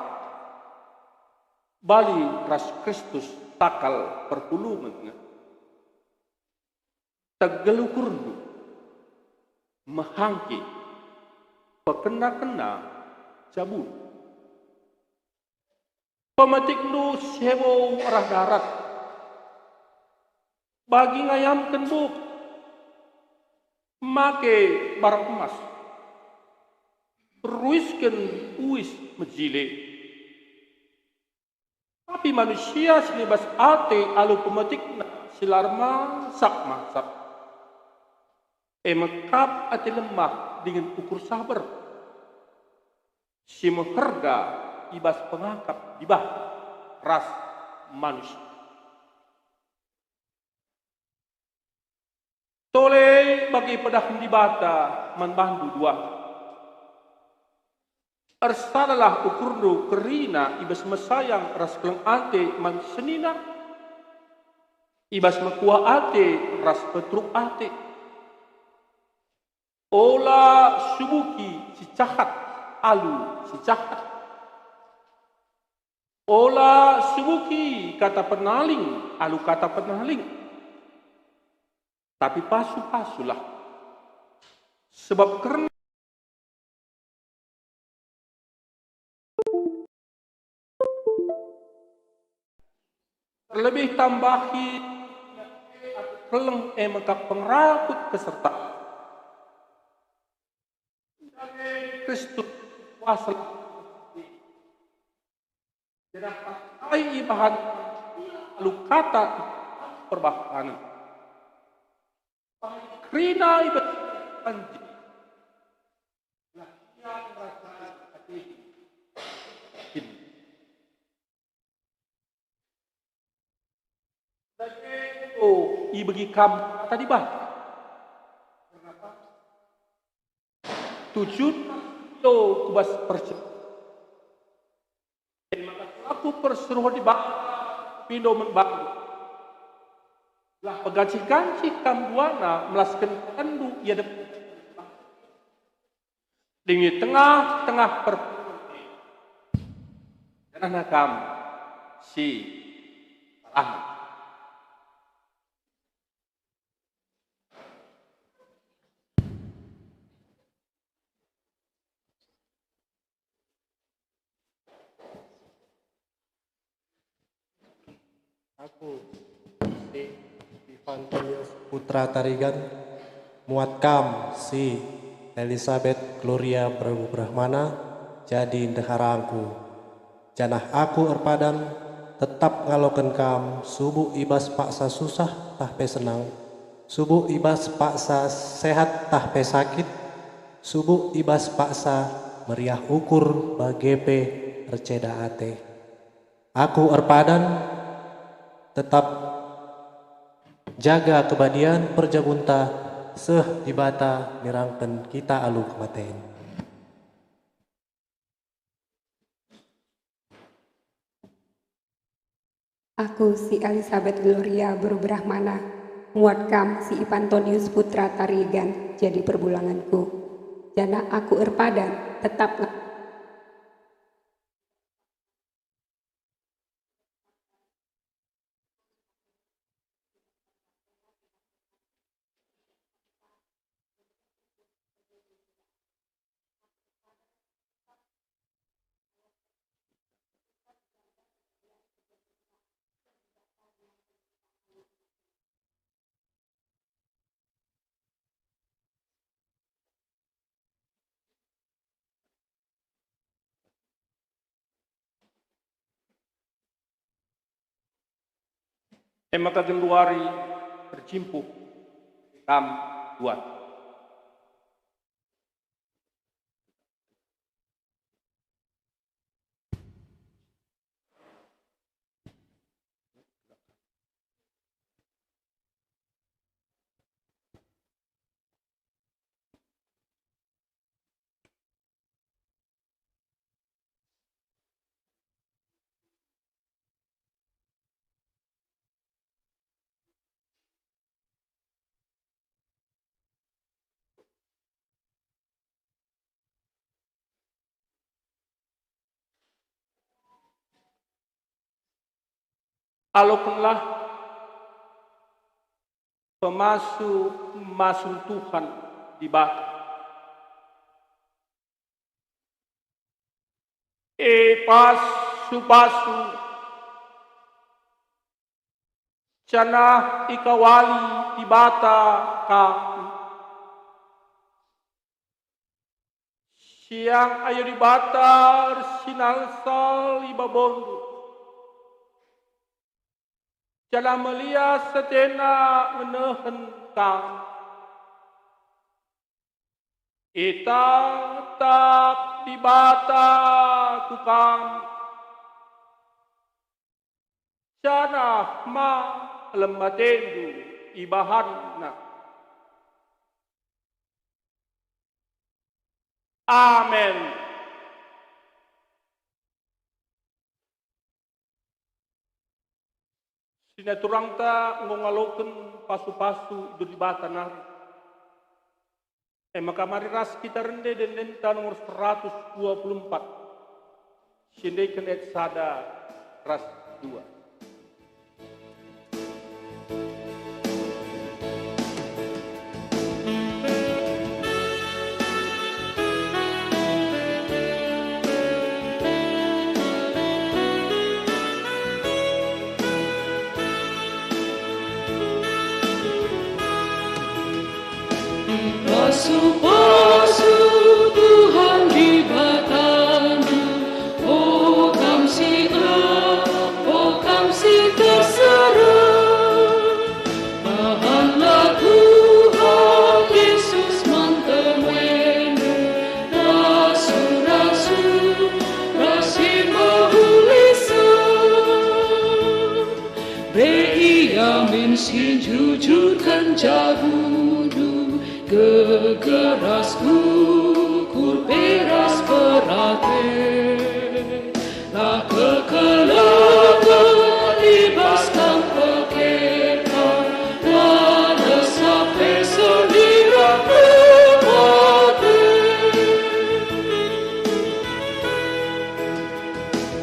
Bali ras Kristus takal perpulungan. Tegelukurdu. Mahangki. Pekena-kena cabut. Pemetik nu sewo arah darat. Bagi ngayam kenduk, make barang emas, ruiskan uis mejile, Tapi manusia silibas ate alu pemetikna silarma sak masak. Mekap ate lemah dengan ukur sabar. Si meherga ibas pengakap dibah ras manusia. Tole bagi pedahan di bata manbandu dua. Arsadalah ukurnu kerina ibas mesayang ras keleng ate man senina. Ibas mekuah ate ras petruk ate. Ola subuki si cahat alu si cahat. Ola subuki kata penaling alu kata penaling. Tapi pasu-pasulah. Sebab karena terlebih tambahi keleng mengkap pengrakut keserta Kristus kuasa jadi ai bahan lalu kata perbahkan krina ibat panji ibagi kam tadi bah tujuh to kubas percaya aku perseruan di bak pindo menbantu lah pegaci-gaci kam buana melaskan kandu ia depan di tengah-tengah dan anak kam si Ahmad. Aku, si Ivantonius Putra Tarigan, muatkam si Elizabeth Gloria Brahmana jadi ndeharangku. Janah aku erpadan tetap ngaloken kam subuh ibas paksa susah tah pe senang. Subuh ibas paksa sehat tah pe sakit. Subuh ibas paksa meriah ukur bagepe receda ate. Aku erpadan tetap jaga kebadian perjagunta seh dibata nirangken kita alu kematen. Aku si Elizabeth Gloria Brahmana muatkam si Ivantonius Putra Tarigan jadi perbulanganku. Jana aku erpadan tetap maka genduari berjimpuh kam buat. Alaukanlah masuk Tuhan di batu. Pasu canah ikawali di bata kami. Siang ayo di bata sinansal ibabondo. Jana melia setena menehen kang. Ita tak dibata kukam. Jana ma lematendu ibahanna. Amen. Sinaturang ta ngongaloken pasu-pasu itu di batanar. Maka mari ras kita rende dan denta nomor 124. Sindai kenet sada ras 2. Pasu-pasu Tuhan di batandu, oh kamsi terserah. Tahanlah Tuhan Yesus mantemenu, rasul-rasul, rasul mahulisan. Behiamin sin jujurkan jabudu, gegeras ukur peras perate, lah kekelangan libaskan peketan, mana sampai selirak mati.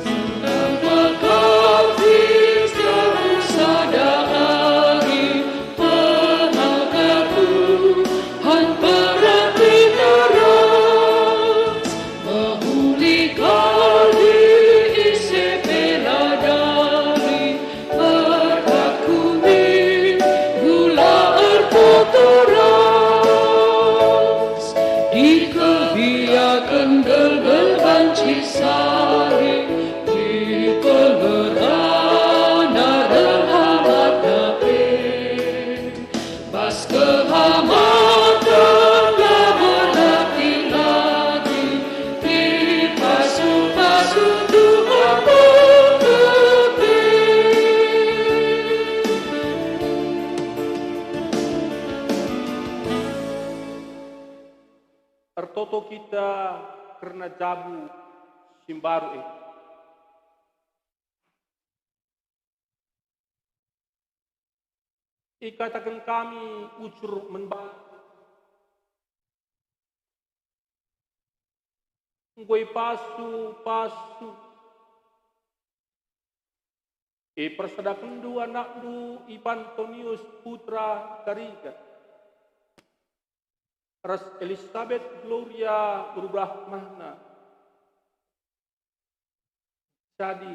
Sedang berkafir jauh sadari, penagaku Han berarti deras, memulihkan diisi peladari, berkat kuning gula erpotoras, dikebiakan gelgel banci sari, di pengerana derhamat dapet, bas kehamatan lah berlatih-latih, di pasu-pasu Tuhan mengerti. Ertoto kita karena jabu simbaru ikatakan kami ucur menbang. Ngoi pasu-pasu. Persadakan dua anak du Ipantonius putra Tariga. Ras Elizabeth Gloria Berbrahmana. Jadi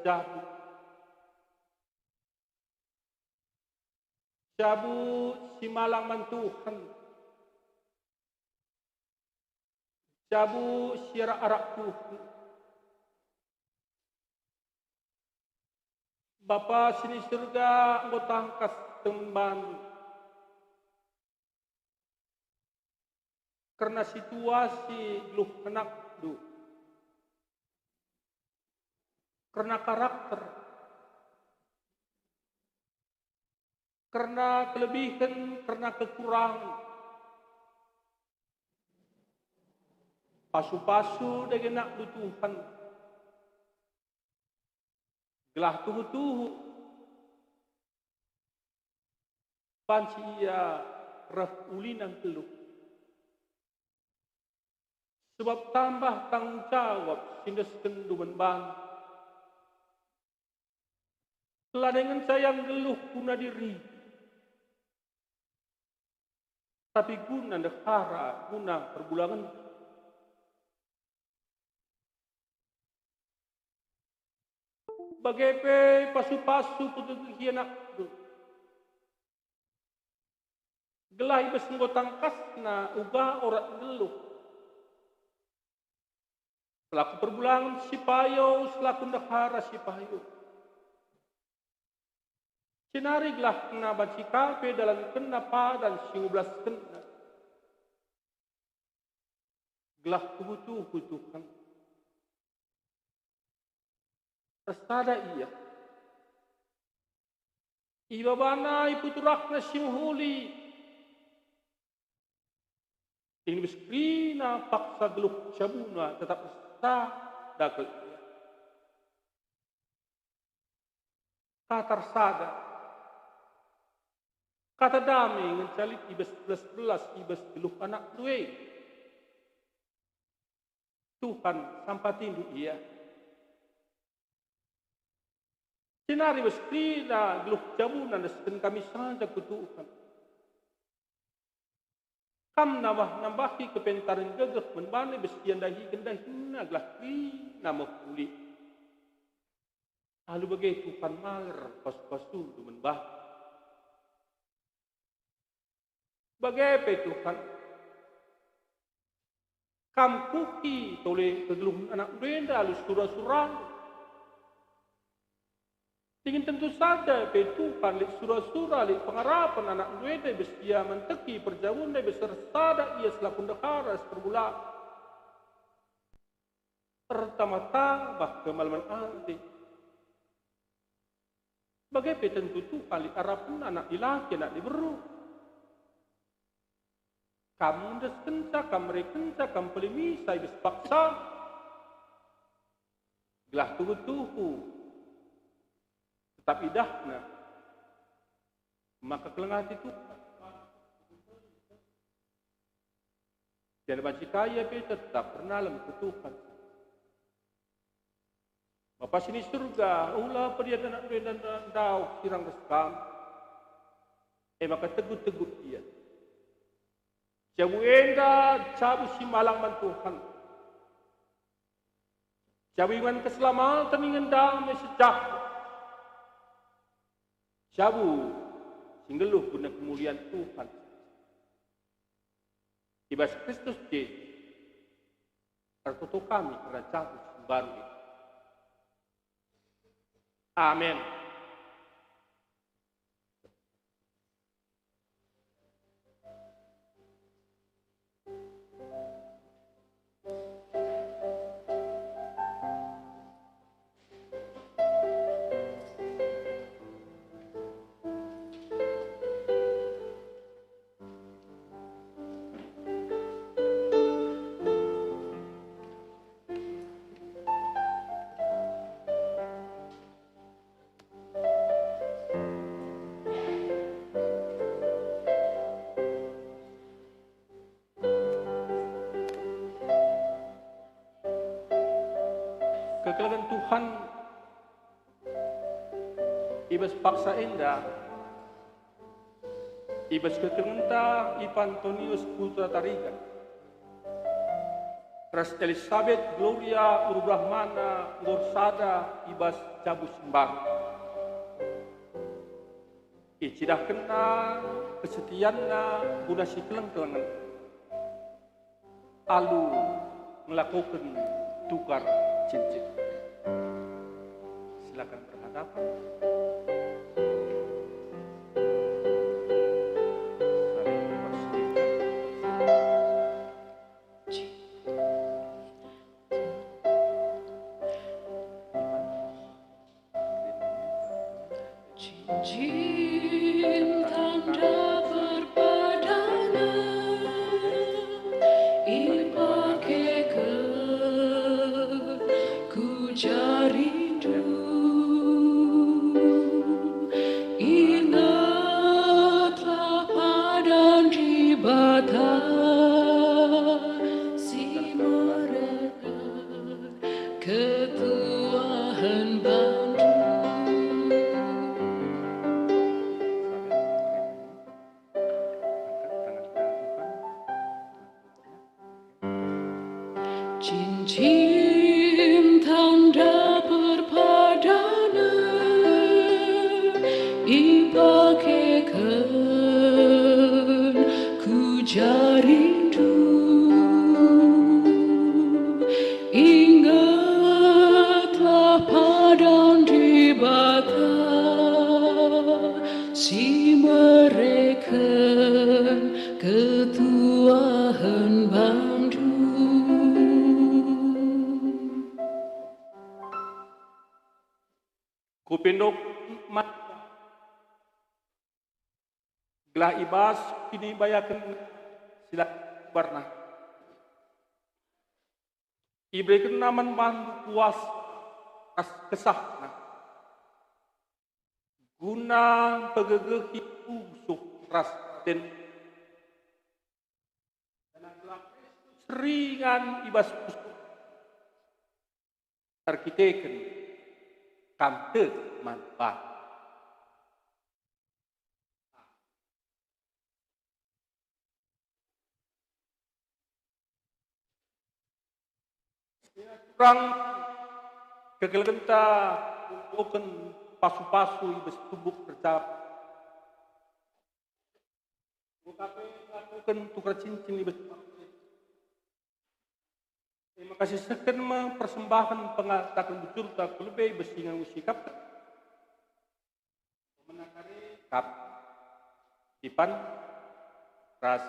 jabu. Jabu simalang mantuhan. Jabu siara arak Tuhan. Bapa sini surga engkau tangkas temban. Karena situasi lu anak du. Karena karakter. Karena kelebihan, karena kekurangan. Pasu-pasu dengan nak du Tuhan. Gelah tuhu-tuhu. Panci ia raf ulinan keluh. Sebab tambah tanggung jawab sindes kenduman bang. Telah dengan sayang geluh guna diri. Tapi guna negara, guna perbulangan. Bagai pasu-pasu putus hianak itu. Gelah ibas tangkasna uga orang geluh. Selaku perbulangan si payo, selaku negara si payo. Cenariglah kena baci kape dalam kena padan 15 kena. Gelah kubutuh-kutuhkan. Resada iya. Iba banai puturakna simhuli. Ini beskrina paksa geluh cabuna tetap sah dakal iya. Katar sada. Kata damai ngecalit ibas belas ibas geluh anak duwe. Tuhan sampatindu iya. Sinari beskrina geluh jamunan dan kami saja kutukan. Kam nambahi kepentaran gagah menbani bestian dahi gendahina gelah krina mehuli. Lalu bagai Tuhan maler pas-pasul menbah. Bagaimana Tuhan? Kam kuki toleh kegeluh anak benda lalu surah-surah. Ingin tentu saja Tuhan lek surah-surah lek pengarapan anak benda bestia menteki perjauhan besersada ia selaku dahara seperbulan. Pertama-tama bah kemalaman anti. Bagaimana tentu Tuhan lek harapan anak dilaki anak diberu. Kamu ndas kenca, kamu rekenca, kamu pelimisa, ibis paksa. Gelah tuhu-tuhu. Tetap idahna. Maka kelengah itu. Jangan baca kaya, tetap pernah dalam ketuhan. Bapak sini surga, ulah pedia dan dau, sirang reskam. Maka teguh-teguh dia. Jabu enda, cabu si malang man Tuhan. Jabu ingan keselamatan, ingan damai sejahtera. Jabu singgeluh guna kemuliaan Tuhan. Ibas Kristus Yesus. Tertutup kami karena jabu baru ini. Amin. Kekelagan Tuhan ibas paksa indah ibas kekengenta Ipantonius Putra Tarigan Ras Elizabeth Gloria Urubrahmana Gorsada ibas Jabu Sembang icidah kena kesetianna guna si keleng-kelengan alu melakukan tukar cincin. Silakan berhadapan. Saling Cincin tanda perpadangan ipakaikan ku jarindu. Ingatlah padan di batasi mereka ketuaan bandu. Cincin tanda perpadangan ipakaikan ku jarindu. Ingatlah pada Kupendok mat gelah ibas kini bayakan sila warna. Ibrekan naman man puas as kesah. Guna pegegehi usuk ras dan seringan ibas usuk arkiteken kamte manfaat. Kurang kegelenta bukan pasu-pasu ibas tubuk tercap. Bukan tukar cincin ibas. Terima kasih sekian mempersembahkan pengatakan betul tak lebih besingan usikap. Menakari kap Ipan Ras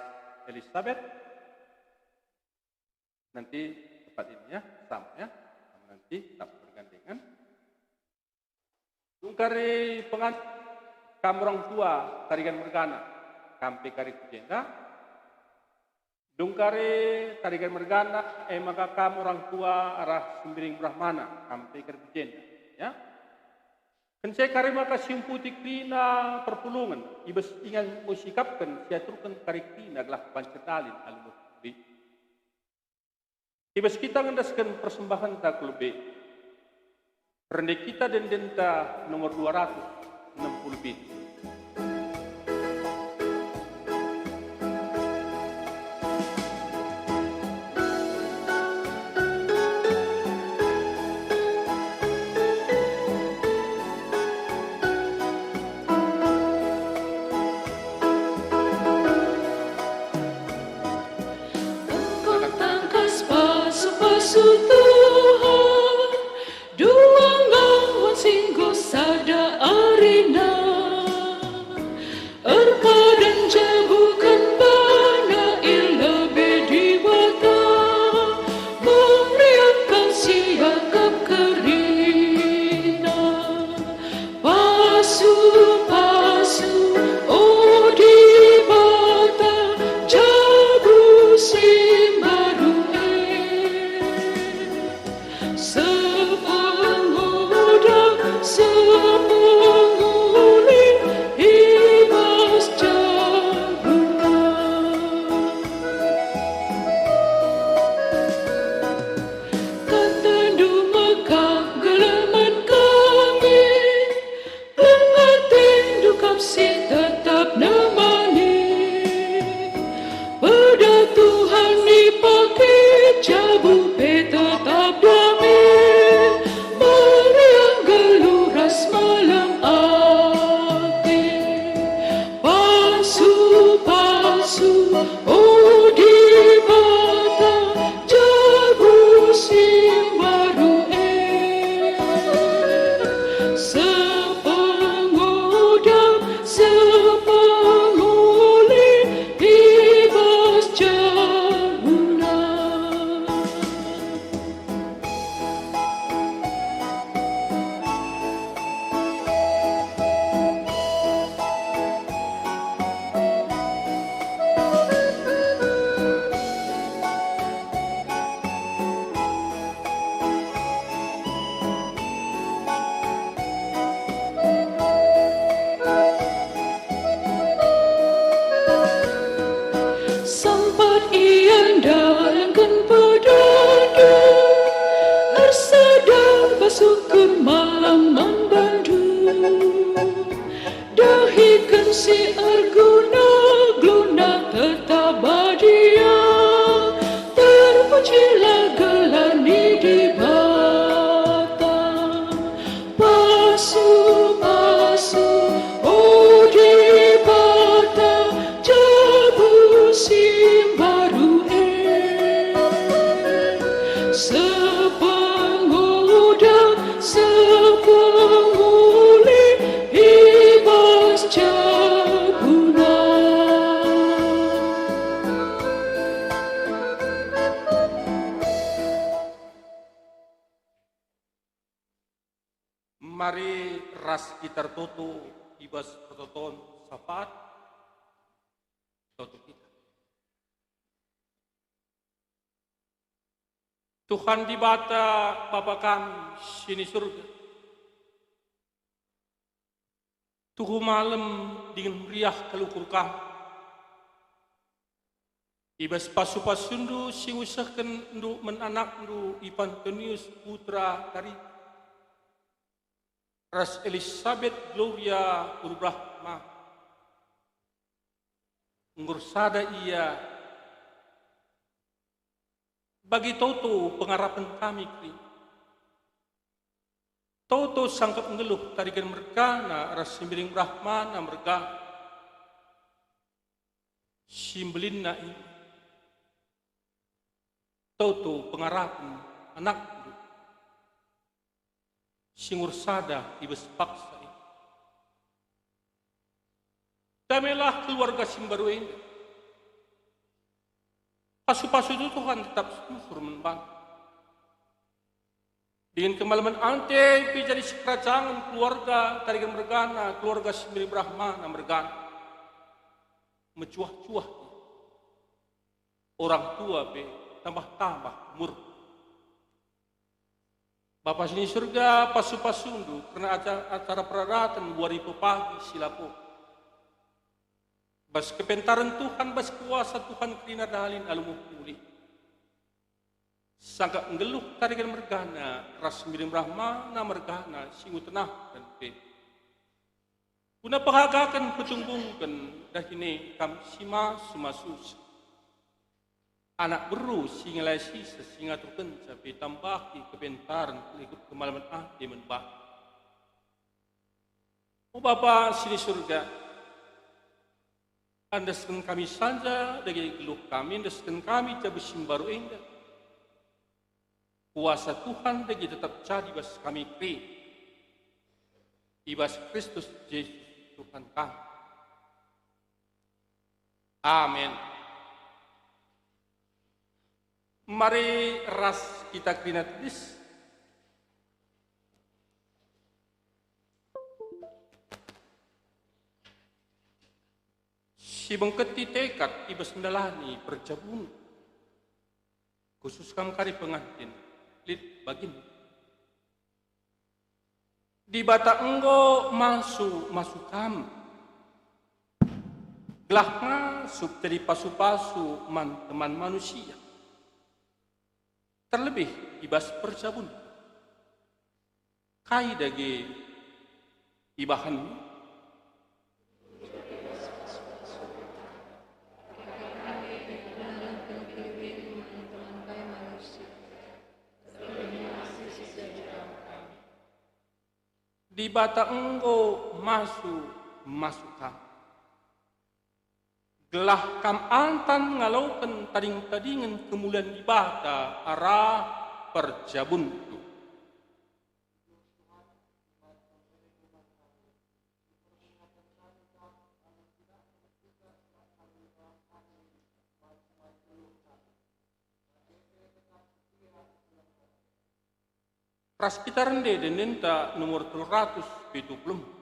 Elizabeth. Nanti tepat ini ya, sama ya. Nanti tak bergandengan. Tungkari pengat kamrong tua tarikan mergana kampe kari kujenda. Dungkari tarikan mergana maka kamu orang tua arah sembiring brahmana kampe kari kujenda ya. Kensai kari maka simputik krina perpulungan ibas ingan musikapkan siaturkan kari krina adalah pancedalin al-mukri. Ibas kita ngendaskan persembahan tak lebih. Rendah kita dan denta nomor 260 bit. Tangkas pasu-pasu Tuhan, dua ngawan singgo sada arena, erpa dan jabukan bana ilabe diwata, memeriahkan siakap kerina, pasu-pasu oh dibata jabu simbaru sepemuda Mari ras kita toto ibas pertoton sapat toto kita. Tuhan di bata Bapa kami sini surga. Tuhu malam dengan meriah kelukur kami. Ibas pasu-pasundu si usahkan ndu menanak ndu Ipantonius putra dari Ras Elizabeth Gloria Urubrahma. Ngursada ia bagi toto pengharapan kami kri. Toto sangkap ngeluh tarikan mereka na ras simbiring Brahmana mereka simbelin na ini. Toto pengharapan anak singur sada ibas paksa ini. Damelah keluarga simbaru ini. Pasu-pasu itu Tuhan tetap susur membantu. Dengan kemalaman ante jadi sekeracangan keluarga tarikan mergana, keluarga simbiring Brahmana mergana. Mencuah-cuah. Orang tua tambah-tambah umur. Bapak sini surga pasu-pasundu karena acara peradatan 2000 pagi silapo. Bas kepentaran Tuhan, bas kuasa Tuhan kerina dalin alumuh pulih. Sangka ngeluh tarikan mergana, ras miring Brahmana mergana, singu tenah dan pe. Guna pahagakan petunggungkan dahine kam sima sumasus. Anak beru singa lesi sesinga turken sampai tambaki kepentaran ikut kemalaman di menbah. Oh Bapa sini surga, andaskan kami saja dari geluh kami, andaskan kami jabu simbaru indah. Kuasa Tuhan dari tetap jadi bas kami kri. Ibas Kristus Yesus Tuhan kami. Amin. Mari ras kita krinatis. Si bengketi tekad ibas mendalani perjabun. Khusus kam kari pengantin. Lid bagin. Di bata enggo masuk kam. Gelah masuk jadi pasu-pasu teman manusia. Terlebih ibas perjabun. Kai dage ibahan di bata enggo masuk kam. Gelah kam antan ngalaukan tading-tadingan kemuliaan di bata arah perjabun tu. Ras kita rende dan nenta nomor 374.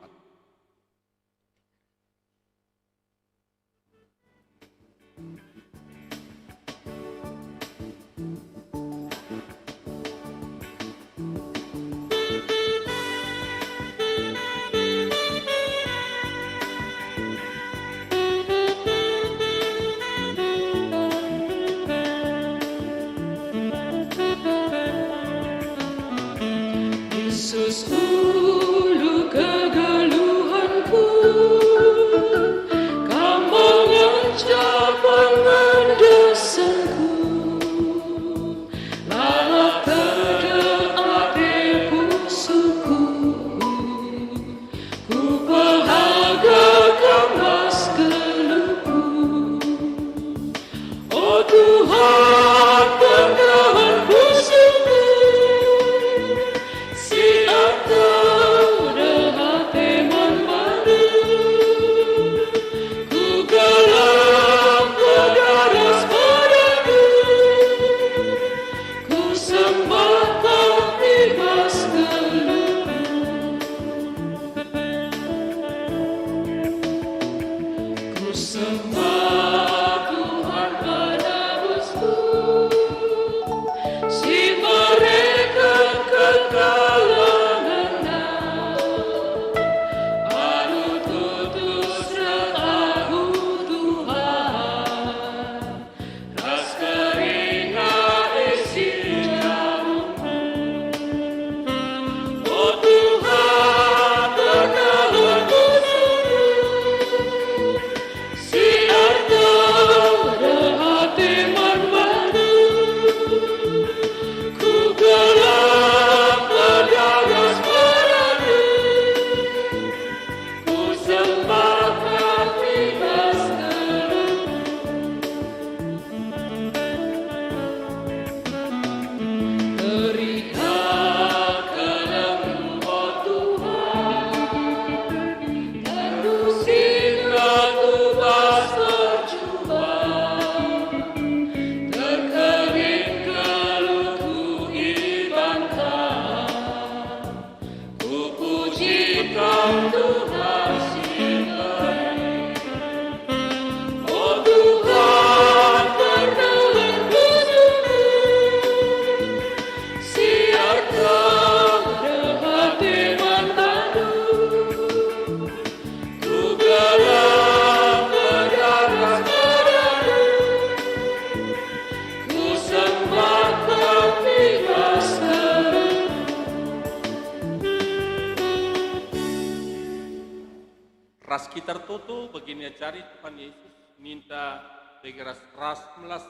Yesus ulu kegaluhanku, kamu mencapai mendesanku, lalat terdekat pusuku, ku bahagiakan mas keluhku. Oh Tuhan, pegangan pusuku, si Tuhan si baik. Oh Tuhan pernah menunggu, siarkan hati matamu, ku galau berdarah padamu, ku sembah kami kasih. Ras kita tertutup begini cari Tuhan Yesus minta bagi ras melas.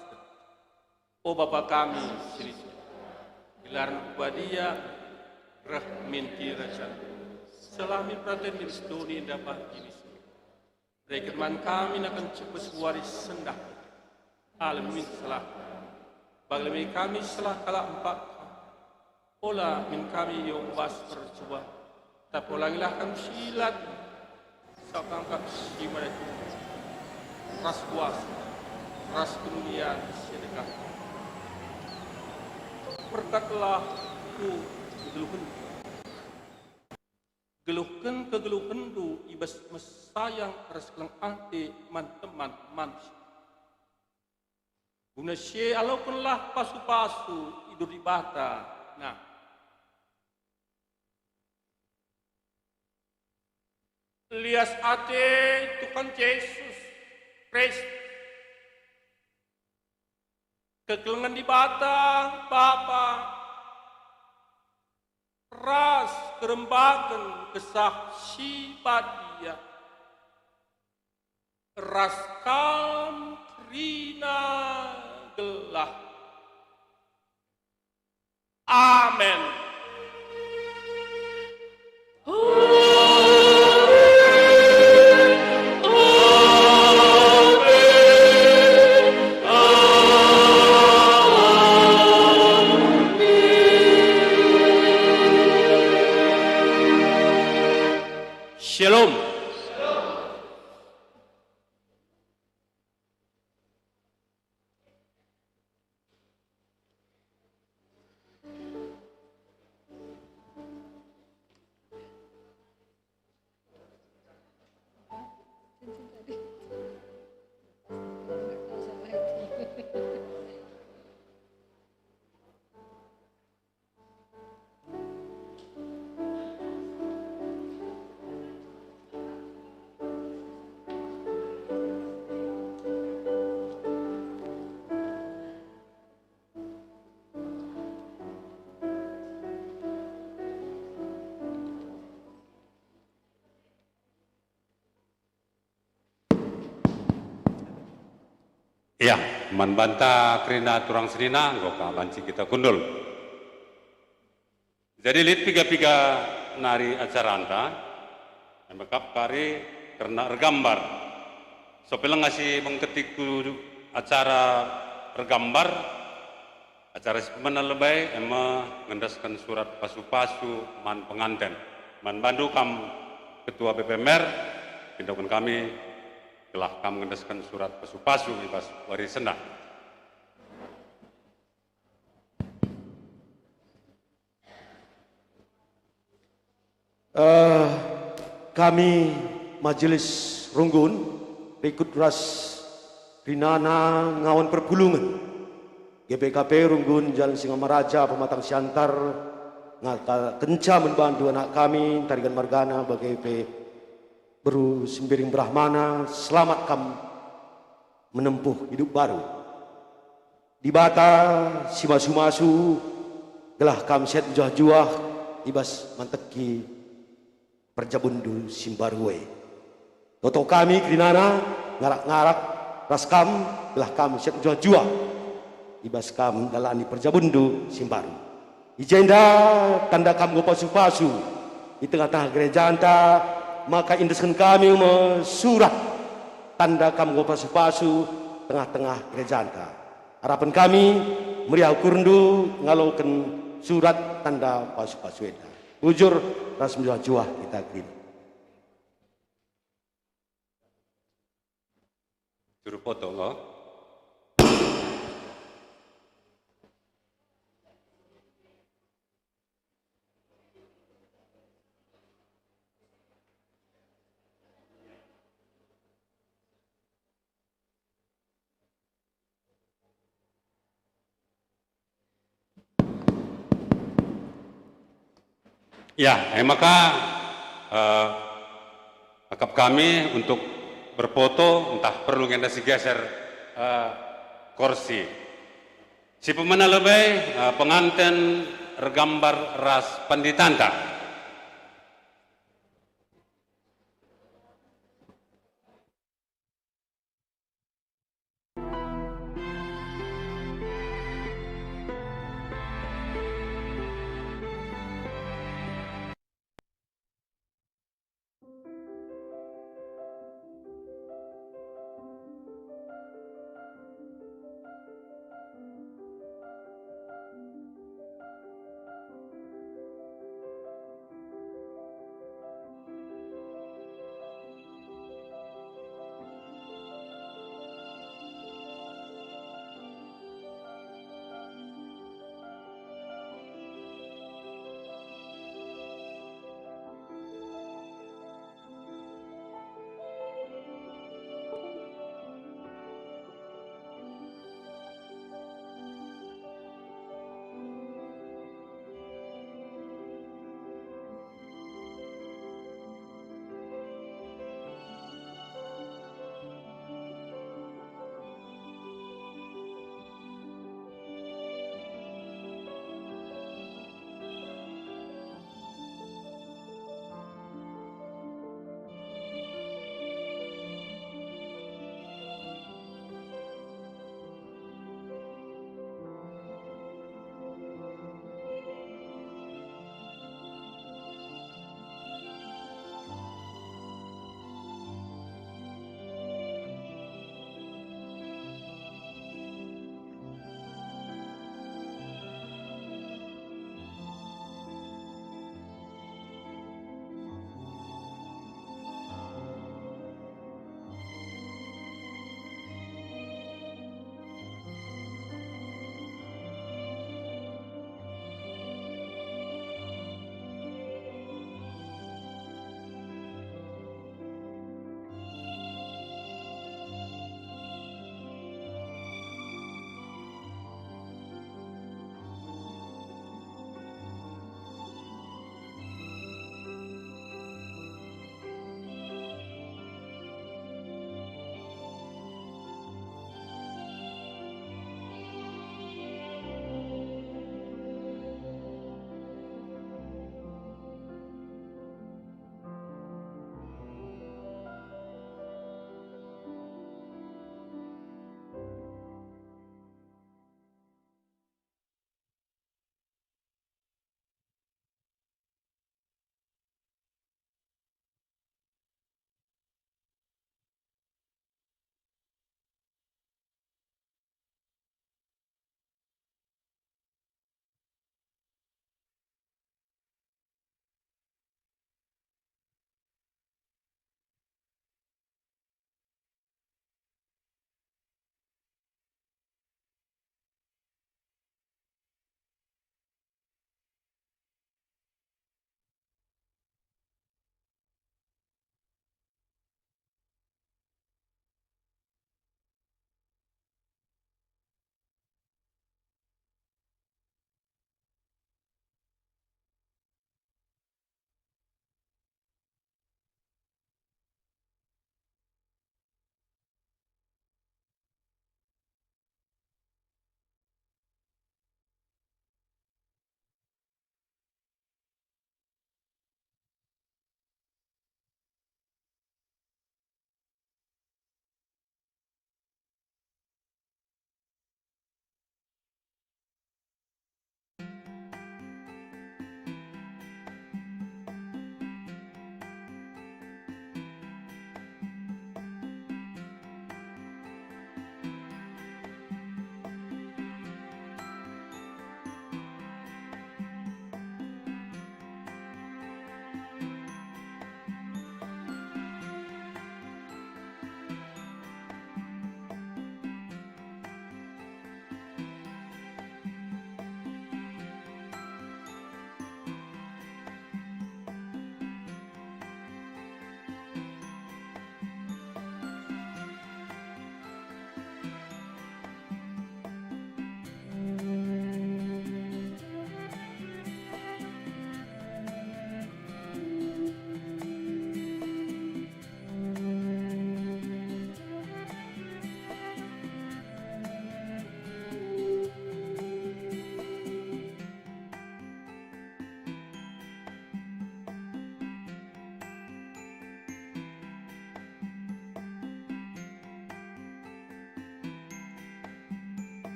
Oh Bapa kami sini gelaran upadia rah minti raja selami praten di studi dapat ini rekeman kami akan cepat waris sendak alam min salah bagaimana kami salah kala empat olah min kami yang was percoba tapi ulangilah kami silat sakangkap gimana itu ras kuasa ras kemuliaan sedekah berkatlah ku geluhkan kegeluhkan tu ibas mesayang ras kelang ante man teman manusia guna sye alaukanlah pasu-pasu hidup di bata nah lias ate Tuhan Yesus Kristus kegelengan di batang Bapa ras kerembakan kesaksi badia ras kam rina gelah amen. Shalom. Ya, manbanta krina turang serina goka banci kita kundul. Jadi lit piga-piga nari acara anta, makap kari karena regambar. So pelang ngasih mengketik acara regambar, acara semana lebay, emma ngendaskan surat pasu-pasu man penganten. Man bandu kam ketua BPMR, tindakan kami telah kami mengendaskan surat pasu-pasu ibas waris sendak. Kami Majelis Runggun ikut ras Rinana Ngawan Perpulungan GPKP Runggun Jalan Singamaraja Pematang Siantar ngata kenca membantu anak kami Tarigan Margana BGP Beru Sembiring Brahmana selamat kam menempuh hidup baru di bata si masu-masu gelah kam set juah-juah ibas manteki perjabundu simbarwe toto kami krinana ngarak-ngarak ras kam gelah kam set juah-juah ibas kam dalani perjabundu simbaru ijenda tanda kam go pasu-pasu di tengah-tengah gereja anta maka indeskan kami surat tanda kami go pasu-pasu tengah-tengah gereja anta. Harapan kami meriah kurundu ngalaukan surat tanda pasu-pasu eda. Ujur ras juah kita kini. Juru foto lo. Ya, maka akap kami untuk berfoto, entah perlu ngenda si geser kursi. Si pemana lebih pengantin regambar ras panditanta.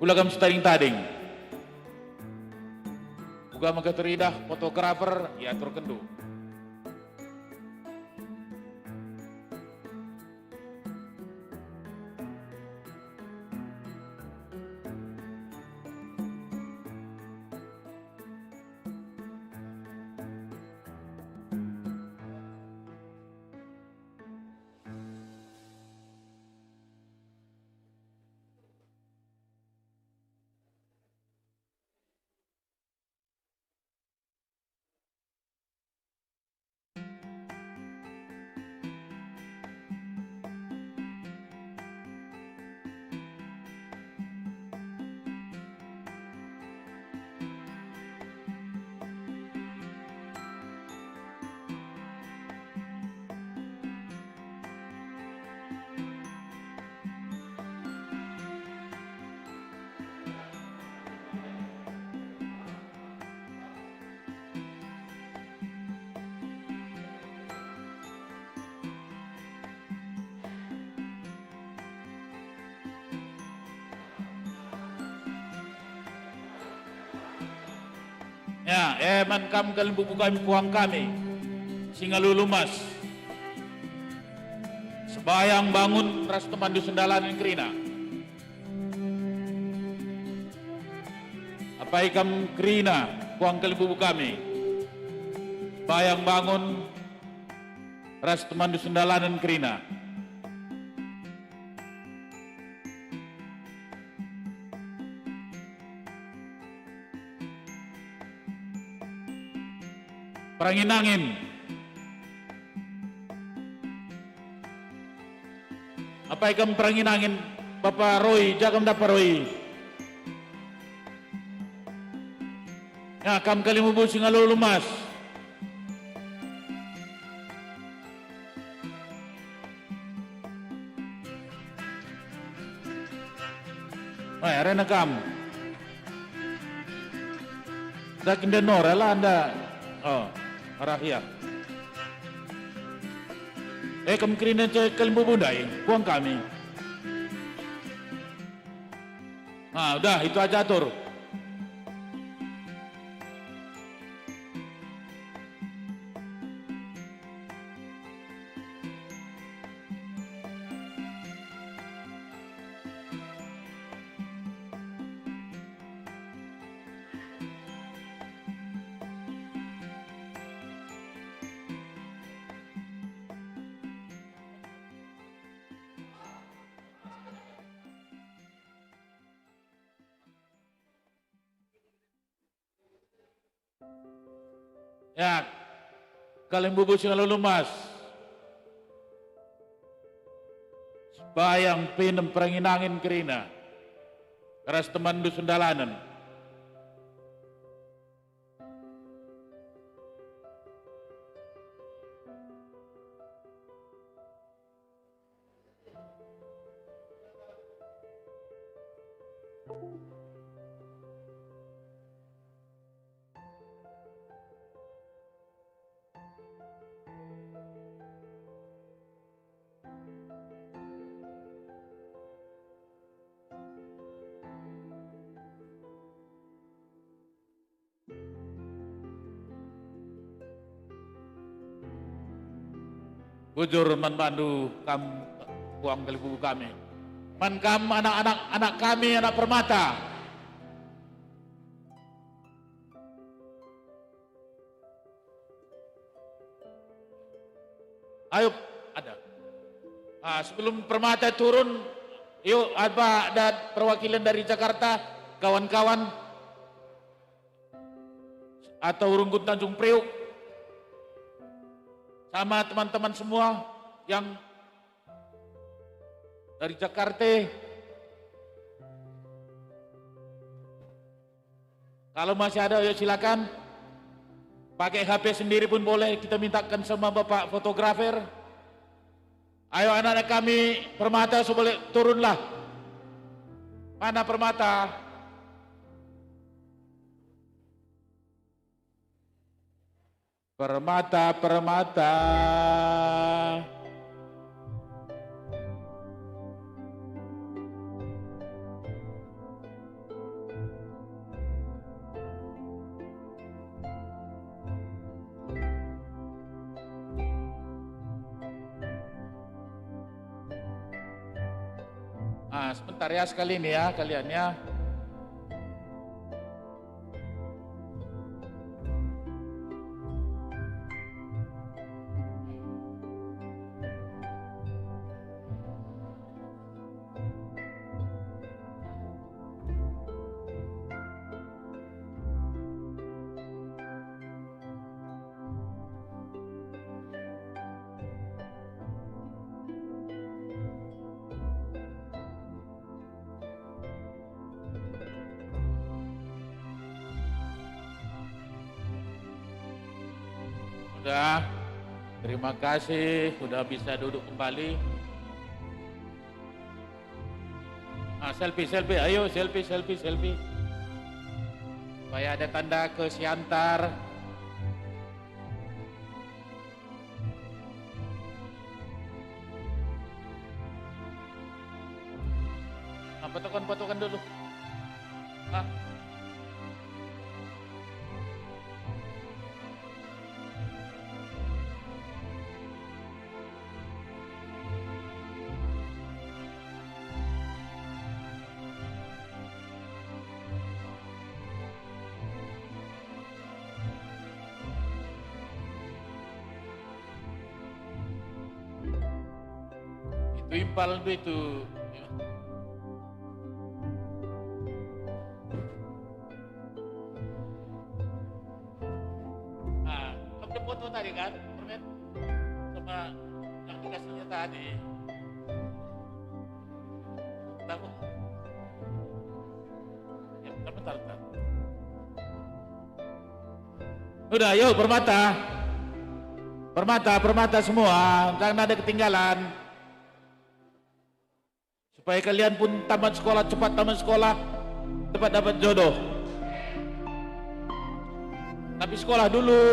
ulagam setading-tading. Uga magkateridah fotografer ya terkendu. Ya, man kam kalimbu kami puang kami, singalulumas. Sebayang bangun ras temandu sendalan yang kerina. Apa ikam kerina puang kalimbu kami. Sebayang bangun ras temandu sendalan yang kerina. Perangin-angin. Apa ikam perangin-angin Bapak Roy, jakam dapat Roy. Ya, kam kali mubu singalulu mas. Oh, arena kam. Dakin denor lah anda. Oh. Arahia. Kemungkinan kalimbu bundai, buang kami. Nah, udah itu aja atur. Ya, kalian bubuk singalulu mas. Bayang pinem peranginangin kerina. Keras teman du sundalanan. Bujur man bandu kam buang kali buku kami. Man kam anak kami anak permata. Ayo ada. Sebelum permata turun, yuk ada perwakilan dari Jakarta, kawan-kawan atau Runggun Tanjung Priuk. Sama teman-teman semua yang dari Jakarta. Kalau masih ada ya silakan. Pakai HP sendiri pun boleh, kita mintakan sama Bapak fotografer. Ayo anak-anak kami permata boleh turunlah. Mana permata? Permata. sebentar ya sekali ini ya kalian ya. Sudah, terima kasih sudah bisa duduk kembali. Selfie, ayo selfie. Supaya ada tanda ke Siantar. Potongan dulu. Itu impal itu. Kamu foto tadi kan, permen sama yang dikasihnya tadi. Tahu? Ya, bentar. Udah, yuk permata semua, jangan ada ketinggalan. Supaya kalian pun cepat tamat sekolah, cepat dapat jodoh. Tapi sekolah dulu.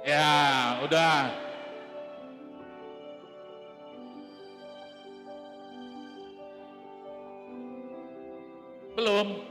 Ya, udah. Belum.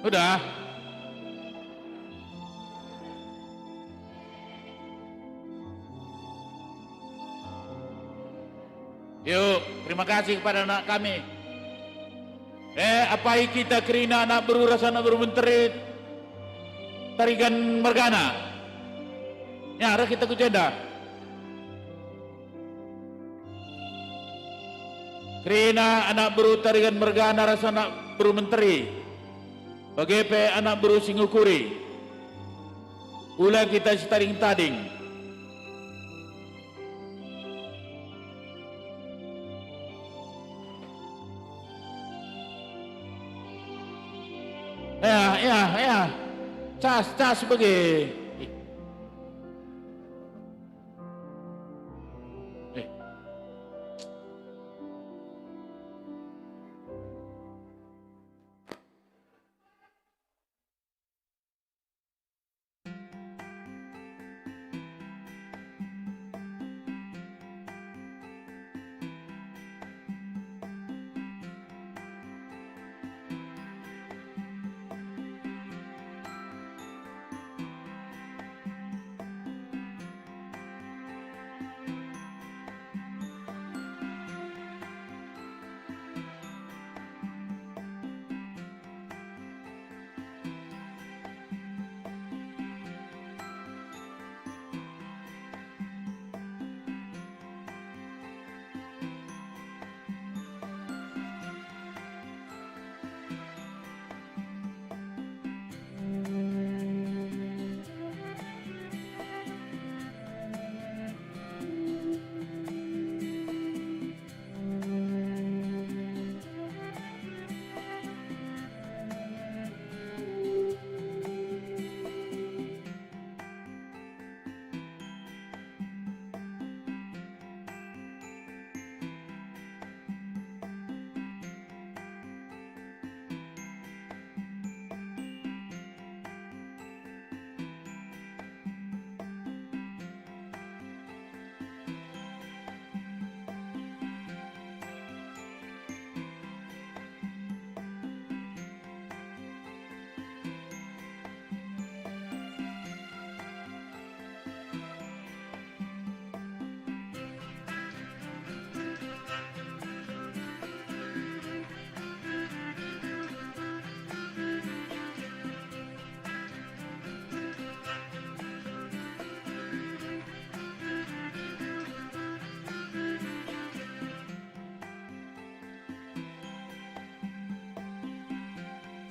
Udah. Yuk, terima kasih kepada anak kami. Apai kita kerina anak beru rasa anak beru menteri tarigan mergana. Ya, arah kita kujenda. Kerina anak beru tarigan mergana rasa anak beru menteri. Bagepe anak beru singukuri. Ula kita setaring tading. Ya. Cas bagi.